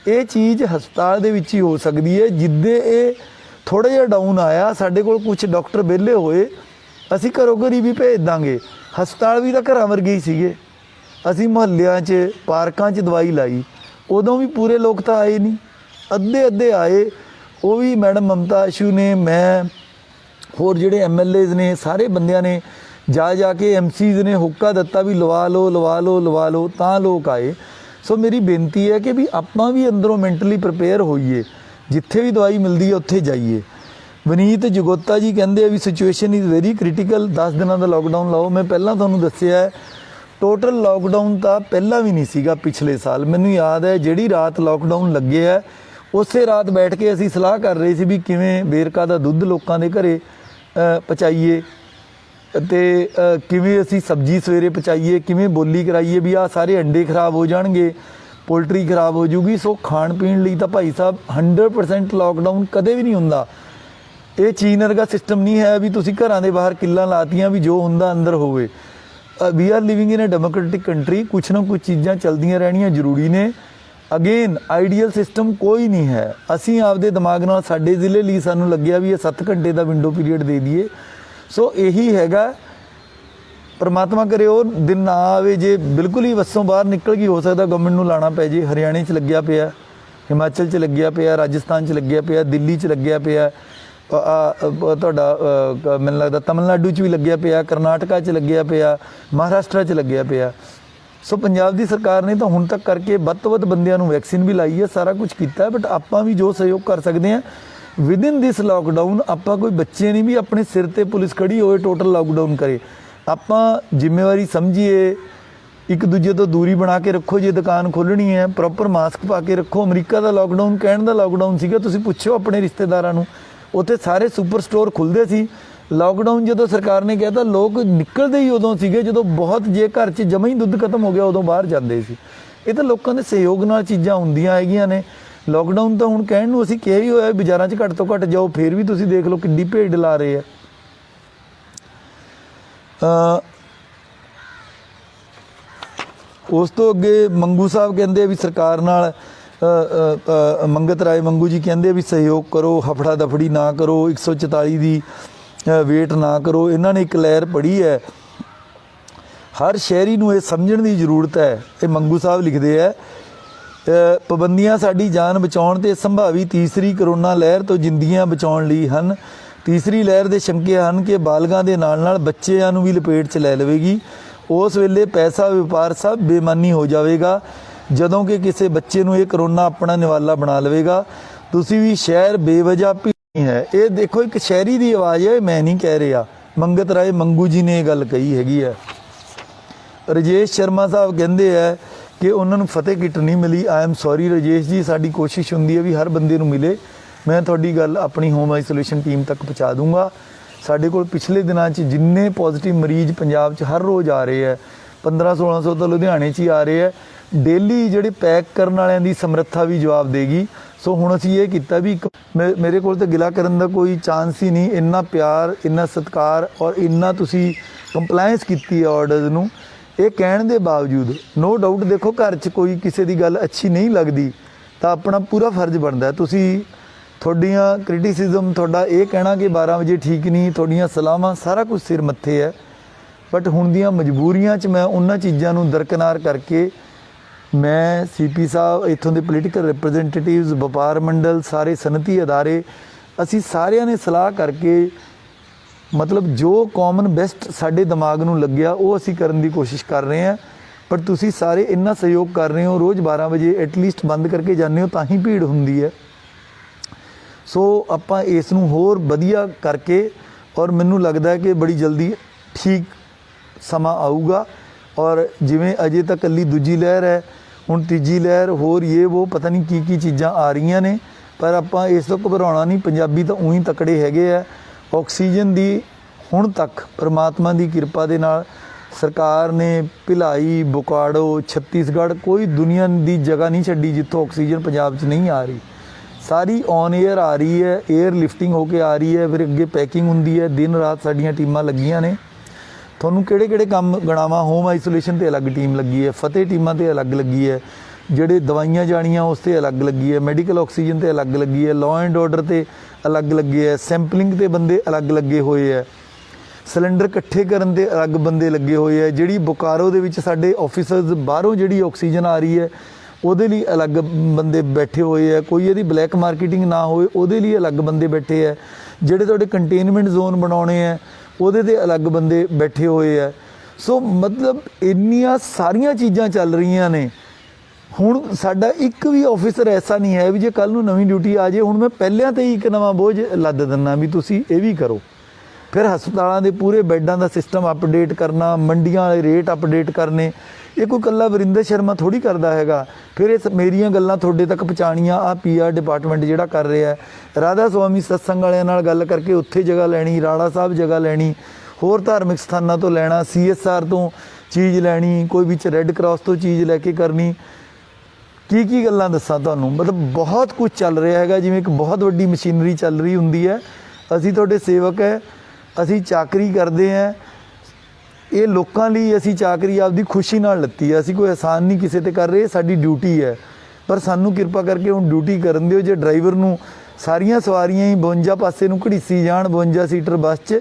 ਇਹ ਚੀਜ਼ ਹਸਪਤਾਲ ਦੇ ਵਿੱਚ ਹੀ ਹੋ ਸਕਦੀ ਹੈ। ਜਿੱਦੇ ਇਹ ਥੋੜ੍ਹਾ ਜਿਹਾ ਡਾਊਨ ਆਇਆ, ਸਾਡੇ ਕੋਲ ਕੁਝ ਡਾਕਟਰ ਵਿਹਲੇ ਹੋਏ, ਅਸੀਂ ਘਰੋਂ ਘਰੀ ਵੀ ਭੇਜ ਦਾਂਗੇ। ਹਸਪਤਾਲ ਵੀ ਤਾਂ ਘਰਾਂ ਵਰਗੇ ਹੀ ਸੀਗੇ। ਅਸੀਂ ਮੁਹੱਲਿਆਂ 'ਚ ਪਾਰਕਾਂ 'ਚ ਦਵਾਈ ਲਾਈ, ਉਦੋਂ ਵੀ ਪੂਰੇ ਲੋਕ ਤਾਂ ਆਏ ਨਹੀਂ, ਅੱਧੇ ਅੱਧੇ ਆਏ। ਉਹ ਵੀ ਮੈਡਮ ਮਮਤਾ ਆਸ਼ੂ ਨੇ, ਮੈਂ, ਹੋਰ ਜਿਹੜੇ MLAs ਨੇ, ਸਾਰੇ ਬੰਦਿਆਂ ਨੇ ਜਾ ਕੇ MCs ਨੇ ਹੋਕਾ ਦਿੱਤਾ ਵੀ ਲਵਾ ਲਓ ਲਵਾ ਲਓ ਲਵਾ ਲਓ, ਤਾਂ ਲੋਕ ਆਏ। ਸੋ ਮੇਰੀ ਬੇਨਤੀ ਹੈ ਕਿ ਵੀ ਆਪਾਂ ਵੀ ਅੰਦਰੋਂ ਮੈਂਟਲੀ ਪ੍ਰਿਪੇਅਰ ਹੋਈਏ, ਜਿੱਥੇ ਵੀ ਦਵਾਈ ਮਿਲਦੀ ਹੈ ਉੱਥੇ ਜਾਈਏ। ਵਨੀਤ ਜਗੋਤਾ ਜੀ ਕਹਿੰਦੇ ਆ ਵੀ ਸਿਚੁਏਸ਼ਨ ਇਜ਼ ਵੈਰੀ ਕ੍ਰਿਟੀਕਲ, 10 ਦਿਨਾਂ ਦਾ ਲੋਕਡਾਊਨ ਲਾਓ। ਮੈਂ ਪਹਿਲਾਂ ਤੁਹਾਨੂੰ ਦੱਸਿਆ ਟੋਟਲ ਲੋਕਡਾਊਨ ਤਾਂ ਪਹਿਲਾਂ ਵੀ ਨਹੀਂ ਸੀਗਾ ਪਿਛਲੇ ਸਾਲ। ਮੈਨੂੰ ਯਾਦ ਹੈ ਜਿਹੜੀ ਰਾਤ ਲੋਕਡਾਊਨ ਲੱਗਿਆ ਉਸੇ ਰਾਤ ਬੈਠ ਕੇ ਅਸੀਂ ਸਲਾਹ ਕਰ ਰਹੇ ਸੀ ਵੀ ਕਿਵੇਂ ਵੇਰਕਾ ਦਾ ਦੁੱਧ ਲੋਕਾਂ ਦੇ ਘਰੇ ਪਹੁੰਚਾਈਏ ਅਤੇ ਕਿਵੇਂ ਅਸੀਂ ਸਬਜ਼ੀ ਸਵੇਰੇ ਪਹੁੰਚਾਈਏ, ਕਿਵੇਂ ਬੋਲੀ ਕਰਾਈਏ ਵੀ ਆਹ ਸਾਰੇ ਅੰਡੇ ਖਰਾਬ ਹੋ ਜਾਣਗੇ, ਪੋਲਟਰੀ ਖਰਾਬ ਹੋ ਜੂਗੀ। ਸੋ ਖਾਣ ਪੀਣ ਲਈ ਤਾਂ ਭਾਈ ਸਾਹਿਬ 100% ਲੋਕਡਾਊਨ ਕਦੇ ਵੀ ਨਹੀਂ ਹੁੰਦਾ। ਇਹ ਚੀਨ ਵਰਗਾ ਸਿਸਟਮ ਨਹੀਂ ਹੈ ਵੀ ਤੁਸੀਂ ਘਰਾਂ ਦੇ ਬਾਹਰ ਕਿੱਲਾਂ ਲਾਤੀਆਂ ਵੀ ਜੋ ਹੁੰਦਾ ਅੰਦਰ ਹੋਵੇ। We are living in a democratic country, ਕੁਛ ਨਾ ਕੁਛ ਚੀਜ਼ਾਂ ਚੱਲਦੀਆਂ ਰਹਿਣੀਆਂ ਜ਼ਰੂਰੀ ਨੇ। ਅਗੇਨ ਆਈਡੀਅਲ ਸਿਸਟਮ ਕੋਈ ਨਹੀਂ ਹੈ। ਅਸੀਂ ਆਪਦੇ ਦਿਮਾਗ ਨਾਲ ਸਾਡੇ ਜ਼ਿਲ੍ਹੇ ਲਈ ਸਾਨੂੰ ਲੱਗਿਆ ਵੀ ਇਹ 7 ਘੰਟੇ ਦਾ ਵਿੰਡੋ ਪੀਰੀਅਡ ਦੇ ਦਈਏ। ਸੋ ਇਹੀ ਹੈਗਾ, ਪਰਮਾਤਮਾ ਕਰੇ ਉਹ ਦਿਨ ਨਾ ਆਵੇ ਜੇ ਬਿਲਕੁਲ ਹੀ ਵੱਸੋਂ ਬਾਹਰ ਨਿਕਲ ਗਈ। ਹੋ ਸਕਦਾ ਗਵਰਨਮੈਂਟ ਨੂੰ ਲਾਣਾ ਪੈ ਜੇ। ਹਰਿਆਣੇ 'ਚ ਲੱਗਿਆ ਪਿਆ, ਹਿਮਾਚਲ 'ਚ ਲੱਗਿਆ ਪਿਆ, ਰਾਜਸਥਾਨ 'ਚ ਲੱਗਿਆ ਪਿਆ, ਦਿੱਲੀ 'ਚ ਲੱਗਿਆ ਪਿਆ, ਤੁਹਾਡਾ ਮੈਨੂੰ ਲੱਗਦਾ ਤਮਿਲਨਾਡੂ 'ਚ ਵੀ ਲੱਗਿਆ ਪਿਆ, ਕਰਨਾਟਕਾ 'ਚ ਲੱਗਿਆ ਪਿਆ, ਮਹਾਰਾਸ਼ਟਰ 'ਚ ਲੱਗਿਆ ਪਿਆ। ਸੋ ਪੰਜਾਬ ਦੀ ਸਰਕਾਰ ਨੇ ਤਾਂ ਹੁਣ ਤੱਕ ਕਰਕੇ ਵੱਧ ਤੋਂ ਵੱਧ ਬੰਦਿਆਂ ਨੂੰ ਵੈਕਸੀਨ ਵੀ ਲਾਈ ਹੈ, ਸਾਰਾ ਕੁਝ ਕੀਤਾ। ਬਟ ਆਪਾਂ ਵੀ ਜੋ ਸਹਿਯੋਗ ਕਰ ਸਕਦੇ ਹਾਂ ਵਿਦਿਨ ਦਿਸ ਲਾਕਡਾਊਨ, ਆਪਾਂ ਕੋਈ ਬੱਚੇ ਨਹੀਂ ਵੀ ਆਪਣੇ ਸਿਰ ਤੇ ਪੁਲਿਸ ਖੜੀ ਹੋਏ ਟੋਟਲ ਲਾਕਡਾਊਨ ਕਰੇ। ਆਪਾਂ ਜ਼ਿੰਮੇਵਾਰੀ ਸਮਝੀਏ, ਇੱਕ ਦੂਜੇ ਤੋਂ ਦੂਰੀ ਬਣਾ ਕੇ ਰੱਖੋ। ਜੇ ਦੁਕਾਨ ਖੋਲ੍ਹਣੀ ਹੈ ਪ੍ਰੋਪਰ ਮਾਸਕ ਪਾ ਕੇ ਰੱਖੋ। ਅਮਰੀਕਾ ਦਾ ਲਾਕਡਾਊਨ ਕਹਿਣ ਦਾ ਲਾਕਡਾਊਨ ਸੀਗਾ, ਤੁਸੀਂ ਪੁੱਛੋ ਆਪਣੇ ਰਿਸ਼ਤੇਦਾਰਾਂ ਨੂੰ, ਉੱਥੇ ਸਾਰੇ ਸੁਪਰ ਸਟੋਰ ਖੁੱਲ੍ਹਦੇ ਸੀ। ਲਾਕਡਾਊਨ ਜਦੋਂ ਸਰਕਾਰ ਨੇ ਕਹਿ ਤਾ ਲੋਕ ਨਿਕਲਦੇ ਹੀ ਉਦੋਂ ਸੀਗੇ ਜਦੋਂ ਬਹੁਤ, ਜੇ ਘਰ 'ਚ ਜਮਾਂ ਹੀ ਦੁੱਧ ਖਤਮ ਹੋ ਗਿਆ ਉਦੋਂ ਬਾਹਰ ਜਾਂਦੇ ਸੀ। ਇਹ ਤਾਂ ਲੋਕਾਂ ਦੇ ਸਹਿਯੋਗ ਨਾਲ ਚੀਜ਼ਾਂ ਹੁੰਦੀਆਂ ਹੈਗੀਆਂ ਨੇ। ਲਾਕਡਾਊਨ ਤਾਂ ਹੁਣ ਕਹਿਣ ਨੂੰ ਅਸੀਂ ਕਿਹਾ ਹੀ ਹੋਇਆ ਬਾਜ਼ਾਰਾਂ 'ਚ ਘੱਟ ਤੋਂ ਘੱਟ ਜਾਓ, ਫਿਰ ਵੀ ਤੁਸੀਂ ਦੇਖ ਲਓ ਕਿੱਡੀ ਭੀੜ ਲਾ ਰਹੇ ਆ। ਉਸ ਤੋਂ ਅੱਗੇ ਮੰਗੂ ਸਾਹਿਬ ਕਹਿੰਦੇ ਆ ਵੀ ਸਰਕਾਰ ਨਾਲ ਮੰਗਤ ਰਾਏ ਮੰਗੂ ਜੀ ਕਹਿੰਦੇ ਵੀ ਸਹਿਯੋਗ ਕਰੋ, ਹਫੜਾ ਦਫੜੀ ਨਾ ਕਰੋ, 144 ਦੀ ਵੇਟ ਨਾ ਕਰੋ। ਇਹਨਾਂ ਨੇ ਇੱਕ ਲਹਿਰ ਪੜ੍ਹੀ ਹੈ, ਹਰ ਸ਼ਹਿਰੀ ਨੂੰ ਇਹ ਸਮਝਣ ਦੀ ਜ਼ਰੂਰਤ ਹੈ। ਇਹ ਮੰਗੂ ਸਾਹਿਬ ਲਿਖਦੇ ਹੈ, ਪਾਬੰਦੀਆਂ ਸਾਡੀ ਜਾਨ ਬਚਾਉਣ ਤੇ ਸੰਭਾਵੀ ਤੀਸਰੀ ਕਰੋਨਾ ਲਹਿਰ ਤੋਂ ਜ਼ਿੰਦਗੀਆਂ ਬਚਾਉਣ ਲਈ ਹਨ। ਤੀਸਰੀ ਲਹਿਰ ਦੇ ਸ਼ੰਕੇ ਹਨ ਕਿ ਬਾਲਗਾਂ ਦੇ ਨਾਲ ਨਾਲ ਬੱਚਿਆਂ ਨੂੰ ਵੀ ਲਪੇਟ 'ਚ ਲੈ ਲਵੇਗੀ। ਉਸ ਵੇਲੇ ਪੈਸਾ ਵਪਾਰ ਸਭ ਬੇਈਮਾਨੀ ਹੋ ਜਾਵੇਗਾ ਜਦੋਂ ਕਿ ਕਿਸੇ ਬੱਚੇ ਨੂੰ ਇਹ ਕਰੋਨਾ ਆਪਣਾ ਨਿਵਾਲਾ ਬਣਾ ਲਵੇਗਾ। ਤੁਸੀਂ ਵੀ ਸ਼ਹਿਰ ਬੇਵਜ੍ਹਾ ਭੀੜ ਹੈ। ਇਹ ਦੇਖੋ ਇੱਕ ਸ਼ਹਿਰੀ ਦੀ ਆਵਾਜ਼ ਹੈ, ਮੈਂ ਨਹੀਂ ਕਹਿ ਰਿਹਾ। ਮੰਗਤ ਰਾਏ ਮੰਗੂ ਜੀ ਨੇ ਇਹ ਗੱਲ ਕਹੀ ਹੈਗੀ ਹੈ। ਰਜੇਸ਼ ਸ਼ਰਮਾ ਸਾਹਿਬ ਕਹਿੰਦੇ ਹੈ ਕਿ ਉਹਨਾਂ ਨੂੰ ਫਤਿਹ ਕਿੱਟ ਨਹੀਂ ਮਿਲੀ। ਆਈ ਐਮ ਸੌਰੀ ਰਜੇਸ਼ ਜੀ, ਸਾਡੀ ਕੋਸ਼ਿਸ਼ ਹੁੰਦੀ ਹੈ ਵੀ ਹਰ ਬੰਦੇ ਨੂੰ ਮਿਲੇ। ਮੈਂ ਤੁਹਾਡੀ ਗੱਲ ਆਪਣੀ ਹੋਮ ਆਈਸੋਲੇਸ਼ਨ ਟੀਮ ਤੱਕ ਪਹੁੰਚਾ ਦੂੰਗਾ। ਸਾਡੇ ਕੋਲ ਪਿਛਲੇ ਦਿਨਾਂ 'ਚ ਜਿੰਨੇ ਪੋਜ਼ਿਟਿਵ ਮਰੀਜ਼ ਪੰਜਾਬ 'ਚ ਹਰ ਰੋਜ਼ ਆ ਰਹੇ ਹੈ, 1500-1600 ਤਾਂ ਲੁਧਿਆਣੇ 'ਚ ਹੀ ਆ ਰਹੇ ਹੈ। ਡੇਲੀ ਜਿਹੜੇ ਪੈਕ ਕਰਨ ਵਾਲਿਆਂ ਦੀ ਸਮਰੱਥਾ ਵੀ ਜਵਾਬ ਦੇਗੀ। ਸੋ ਹੁਣ ਅਸੀਂ ਇਹ ਕੀਤਾ ਵੀ ਮੇਰੇ ਕੋਲ ਤਾਂ ਗਿਲਾ ਕਰਨ ਦਾ ਕੋਈ ਚਾਂਸ ਹੀ ਨਹੀਂ। ਇੰਨਾ ਪਿਆਰ, ਇੰਨਾ ਸਤਿਕਾਰ ਔਰ ਇੰਨਾ ਤੁਸੀਂ ਕੰਪਲਾਇੰਸ ਕੀਤੀ ਹੈ ਆਰਡਰਸ ਨੂੰ। ਇਹ ਕਹਿਣ ਦੇ ਬਾਵਜੂਦ ਨੋ ਡਾਊਟ, ਦੇਖੋ ਘਰ 'ਚ ਕੋਈ ਕਿਸੇ ਦੀ ਗੱਲ ਅੱਛੀ ਨਹੀਂ ਲੱਗਦੀ ਤਾਂ ਆਪਣਾ ਪੂਰਾ ਫਰਜ਼ ਬਣਦਾ। ਤੁਸੀਂ ਤੁਹਾਡੀਆਂ ਕ੍ਰਿਟਿਸਿਜ਼ਮ, ਤੁਹਾਡਾ ਇਹ ਕਹਿਣਾ ਕਿ 12 ਵਜੇ ਠੀਕ ਨਹੀਂ, ਤੁਹਾਡੀਆਂ ਸਲਾਹਾਂ, ਸਾਰਾ ਕੁਝ ਸਿਰ ਮੱਥੇ ਹੈ। ਬਟ ਹੁਣ ਦੀਆਂ ਮਜਬੂਰੀਆਂ 'ਚ ਮੈਂ ਉਹਨਾਂ ਚੀਜ਼ਾਂ ਨੂੰ ਦਰਕਿਨਾਰ ਕਰਕੇ ਮੈਂ CP ਸਾਹਿਬ, ਇੱਥੋਂ ਦੇ ਪੋਲੀਟੀਕਲ ਰਿਪਰੈਜ਼ੈਂਟੇਟਿਵਸ, ਵਪਾਰ ਮੰਡਲ, ਸਾਰੇ ਸਨਅਤੀ ਅਦਾਰੇ, ਅਸੀਂ ਸਾਰਿਆਂ ਨੇ ਸਲਾਹ ਕਰਕੇ ਮਤਲਬ ਜੋ ਕਾਮਨ ਬੈਸਟ ਸਾਡੇ ਦਿਮਾਗ ਨੂੰ ਲੱਗਿਆ ਉਹ ਅਸੀਂ ਕਰਨ ਦੀ ਕੋਸ਼ਿਸ਼ ਕਰ ਰਹੇ ਹਾਂ। ਪਰ ਤੁਸੀਂ ਸਾਰੇ ਇੰਨਾ ਸਹਿਯੋਗ ਕਰ ਰਹੇ ਹੋ, ਰੋਜ਼ 12 ਵਜੇ ਐਟਲੀਸਟ ਬੰਦ ਕਰਕੇ ਜਾਂਦੇ ਹੋ ਤਾਂ ਹੀ ਭੀੜ ਹੁੰਦੀ ਹੈ। ਸੋ ਆਪਾਂ ਇਸ ਨੂੰ ਹੋਰ ਵਧੀਆ ਕਰਕੇ, ਔਰ ਮੈਨੂੰ ਲੱਗਦਾ ਹੈ ਕਿ ਬੜੀ ਜਲਦੀ ਠੀਕ ਸਮਾਂ ਆਊਗਾ। ਔਰ ਜਿਵੇਂ ਅਜੇ ਤਾਂ ਇਕੱਲੀ ਦੂਜੀ ਲਹਿਰ ਹੈ, ਹੁਣ ਤੀਜੀ ਲਹਿਰ ਹੋਰ ਉਹ ਪਤਾ ਨਹੀਂ ਕੀ ਚੀਜ਼ਾਂ ਆ ਰਹੀਆਂ ਨੇ। ਪਰ ਆਪਾਂ ਇਸ ਤੋਂ ਘਬਰਾਉਣਾ ਨਹੀਂ। ਪੰਜਾਬੀ ਤਾਂ ਊਂ ਹੀ ਤਕੜੇ ਹੈਗੇ ਆ। ਆਕਸੀਜਨ ਦੀ ਹੁਣ ਤੱਕ ਪਰਮਾਤਮਾ ਦੀ ਕਿਰਪਾ ਦੇ ਨਾਲ ਸਰਕਾਰ ਨੇ ਭਿਲਾਈ, ਬੋਕਾਰੋ, ਛੱਤੀਸਗੜ੍ਹ, ਕੋਈ ਦੁਨੀਆ ਦੀ ਜਗ੍ਹਾ ਨਹੀਂ ਛੱਡੀ ਜਿੱਥੋਂ ਆਕਸੀਜਨ ਪੰਜਾਬ 'ਚ ਨਹੀਂ ਆ ਰਹੀ। ਸਾਰੀ ਔਨ ਏਅਰ ਆ ਰਹੀ ਹੈ, ਏਅਰ ਲਿਫਟਿੰਗ ਹੋ ਕੇ ਆ ਰਹੀ ਹੈ, ਫਿਰ ਅੱਗੇ ਪੈਕਿੰਗ ਹੁੰਦੀ ਹੈ। ਦਿਨ ਰਾਤ ਸਾਡੀਆਂ ਟੀਮਾਂ ਲੱਗੀਆਂ ਨੇ। ਤੁਹਾਨੂੰ ਕਿਹੜੇ ਕੰਮ ਗਣਾਵਾਂ? ਹੋਮ ਆਈਸੋਲੇਸ਼ਨ 'ਤੇ ਅਲੱਗ ਟੀਮ ਲੱਗੀ ਹੈ, ਫਤਿਹ ਟੀਮਾਂ 'ਤੇ ਅਲੱਗ ਲੱਗੀ ਹੈ, ਜਿਹੜੇ ਦਵਾਈਆਂ ਜਾਣੀਆਂ ਉਸ 'ਤੇ ਅਲੱਗ ਲੱਗੀ ਹੈ, ਮੈਡੀਕਲ ਆਕਸੀਜਨ 'ਤੇ ਅਲੱਗ ਲੱਗੀ ਹੈ, ਲਾਅ ਐਂਡ ਆਰਡਰ 'ਤੇ ਅਲੱਗ ਲੱਗੇ ਹੈ, ਸੈਂਪਲਿੰਗ 'ਤੇ ਬੰਦੇ ਅਲੱਗ ਲੱਗੇ ਹੋਏ ਹੈ। ਸਿਲੰਡਰ ਇਕੱਠੇ ਕਰਨ ਦੇ ਅਲੱਗ ਬੰਦੇ ਲੱਗੇ ਹੋਏ ਆ। ਜਿਹੜੀ ਬੋਕਾਰੋ ਦੇ ਵਿੱਚ ਸਾਡੇ ਆਫਿਸਰਸ ਬਾਹਰੋਂ ਜਿਹੜੀ ਆਕਸੀਜਨ ਆ ਰਹੀ ਹੈ ਉਹਦੇ ਲਈ ਅਲੱਗ ਬੰਦੇ ਬੈਠੇ ਹੋਏ ਆ। ਕੋਈ ਇਹਦੀ ਬਲੈਕ ਮਾਰਕੀਟਿੰਗ ਨਾ ਹੋਵੇ ਉਹਦੇ ਲਈ ਅਲੱਗ ਬੰਦੇ ਬੈਠੇ ਆ। ਜਿਹੜੇ ਤੁਹਾਡੇ ਕੰਟੇਨਮੈਂਟ ਜ਼ੋਨ ਬਣਾਉਣੇ ਆ ਉਹਦੇ 'ਤੇ ਅਲੱਗ ਬੰਦੇ ਬੈਠੇ ਹੋਏ ਆ। ਸੋ ਮਤਲਬ ਇੰਨੀਆਂ ਸਾਰੀਆਂ ਚੀਜ਼ਾਂ ਚੱਲ ਰਹੀਆਂ ਨੇ। ਹੁਣ ਸਾਡਾ ਇੱਕ ਵੀ ਆਫਿਸਰ ਐਸਾ ਨਹੀਂ ਹੈ ਵੀ ਜੇ ਕੱਲ੍ਹ ਨੂੰ ਨਵੀਂ ਡਿਊਟੀ ਆ ਜਾਏ ਹੁਣ ਮੈਂ ਪਹਿਲਿਆਂ ਤੇ ਹੀ ਇੱਕ ਨਵਾਂ ਬੋਝ ਲੱਦ ਦਿੰਦਾ ਵੀ ਤੁਸੀਂ ਇਹ ਵੀ ਕਰੋ। ਫਿਰ ਹਸਪਤਾਲਾਂ ਦੇ ਪੂਰੇ ਬੈੱਡਾਂ ਦਾ ਸਿਸਟਮ ਅਪਡੇਟ ਕਰਨਾ, ਮੰਡੀਆਂ ਵਾਲੇ ਰੇਟ ਅਪਡੇਟ ਕਰਨੇ, ਇਹ ਕੋਈ ਇਕੱਲਾ ਵਰਿੰਦਰ ਸ਼ਰਮਾ ਥੋੜ੍ਹੀ ਕਰਦਾ ਹੈਗਾ। ਫਿਰ ਇਹ ਮੇਰੀਆਂ ਗੱਲਾਂ ਤੁਹਾਡੇ ਤੱਕ ਪਹੁੰਚਾਉਣੀਆਂ ਆ PR ਡਿਪਾਰਟਮੈਂਟ ਜਿਹੜਾ ਕਰ ਰਿਹਾ ਹੈ। ਰਾਧਾ ਸੁਆਮੀ ਸਤਸੰਗ ਵਾਲਿਆਂ ਨਾਲ ਗੱਲ ਕਰਕੇ ਉੱਥੇ ਜਗ੍ਹਾ ਲੈਣੀ, ਰਾੜਾ ਸਾਹਿਬ ਜਗ੍ਹਾ ਲੈਣੀ, ਹੋਰ ਧਾਰਮਿਕ ਸਥਾਨਾਂ ਤੋਂ ਲੈਣਾ, CSR ਤੋਂ ਚੀਜ਼ ਲੈਣੀ, ਕੋਈ ਵਿੱਚ ਰੈੱਡ ਕਰਾਸ ਤੋਂ ਚੀਜ਼ ਲੈ ਕੇ ਕਰਨੀ। ਕੀ ਗੱਲਾਂ ਦੱਸਾਂ ਤੁਹਾਨੂੰ, ਮਤਲਬ ਬਹੁਤ ਕੁਝ ਚੱਲ ਰਿਹਾ ਹੈਗਾ ਜਿਵੇਂ ਇੱਕ ਬਹੁਤ ਵੱਡੀ ਮਸ਼ੀਨਰੀ ਚੱਲ ਰਹੀ ਹੁੰਦੀ ਹੈ। ਅਸੀਂ ਤੁਹਾਡੇ ਸੇਵਕ ਹੈ, ਅਸੀਂ ਚਾਕਰੀ ਕਰਦੇ ਹਾਂ। ਇਹ ਲੋਕਾਂ ਲਈ ਅਸੀਂ ਚਾਕਰੀ ਆਪਦੀ ਖੁਸ਼ੀ ਨਾਲ ਲੱਤੀ ਹੈ। ਅਸੀਂ ਕੋਈ ਆਸਾਨ ਨਹੀਂ ਕਿਸੇ ਤੇ ਕਰ ਰਹੇ, ਸਾਡੀ ਡਿਊਟੀ ਹੈ। ਪਰ ਸਾਨੂੰ ਕਿਰਪਾ ਕਰਕੇ ਹੁਣ ਡਿਊਟੀ ਕਰਨ ਦਿਓ। ਜੇ ਡਰਾਈਵਰ ਨੂੰ ਸਾਰੀਆਂ ਸਵਾਰੀਆਂ ਹੀ 52 ਪਾਸੇ ਨੂੰ ਘੜੀਸੀ ਜਾਣ 52 ਸੀਟਰ ਬੱਸ 'ਚ,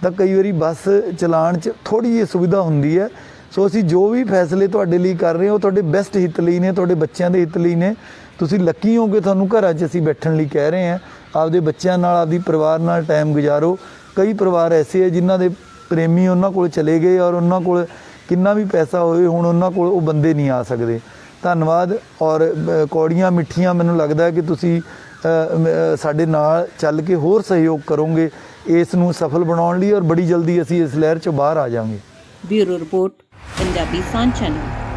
ਤਾਂ ਕਈ ਵਾਰੀ ਬੱਸ ਚਲਾਉਣ 'ਚ ਥੋੜ੍ਹੀ ਜਿਹੀ ਸੁਵਿਧਾ ਹੁੰਦੀ ਹੈ। ਸੋ ਅਸੀਂ ਜੋ ਵੀ ਫੈਸਲੇ ਤੁਹਾਡੇ ਲਈ ਕਰ ਰਹੇ ਹਾਂ ਉਹ ਤੁਹਾਡੇ ਬੈਸਟ ਹਿੱਤ ਲਈ ਨੇ, ਤੁਹਾਡੇ ਬੱਚਿਆਂ ਦੇ ਹਿੱਤ ਲਈ ਨੇ। ਤੁਸੀਂ ਲੱਕੀ ਹੋ ਕਿ ਤੁਹਾਨੂੰ ਘਰਾਂ 'ਚ ਅਸੀਂ ਬੈਠਣ ਲਈ ਕਹਿ ਰਹੇ ਹਾਂ। ਆਪਦੇ ਬੱਚਿਆਂ ਨਾਲ, ਆਪਦੀ ਪਰਿਵਾਰ ਨਾਲ ਟਾਈਮ ਗੁਜ਼ਾਰੋ। ਕਈ ਪਰਿਵਾਰ ਐਸੇ ਹੈ ਜਿਨ੍ਹਾਂ ਦੇ ਪ੍ਰੇਮੀ ਉਹਨਾਂ ਕੋਲ ਚਲੇ ਗਏ ਔਰ ਉਹਨਾਂ ਕੋਲ ਕਿੰਨਾ ਵੀ ਪੈਸਾ ਹੋਵੇ ਹੁਣ ਉਹਨਾਂ ਕੋਲ ਉਹ ਬੰਦੇ ਨਹੀਂ ਆ ਸਕਦੇ। ਧੰਨਵਾਦ। ਔਰ ਕੌੜੀਆਂ ਮਿੱਠੀਆਂ ਮੈਨੂੰ ਲੱਗਦਾ ਹੈ ਕਿ ਤੁਸੀਂ ਸਾਡੇ ਨਾਲ ਚੱਲ ਕੇ ਹੋਰ ਸਹਿਯੋਗ ਕਰੋਗੇ ਇਸ ਨੂੰ ਸਫਲ ਬਣਾਉਣ ਲਈ, ਔਰ ਬੜੀ ਜਲਦੀ ਅਸੀਂ ਇਸ ਲਹਿਰ 'ਚੋਂ ਬਾਹਰ ਆ ਜਾਵਾਂਗੇ। ਬਿਊਰੋ ਰਿਪੋਰਟ, ਪੰਜਾਬੀ ਸਾਂਝ ਚੈਨਲ।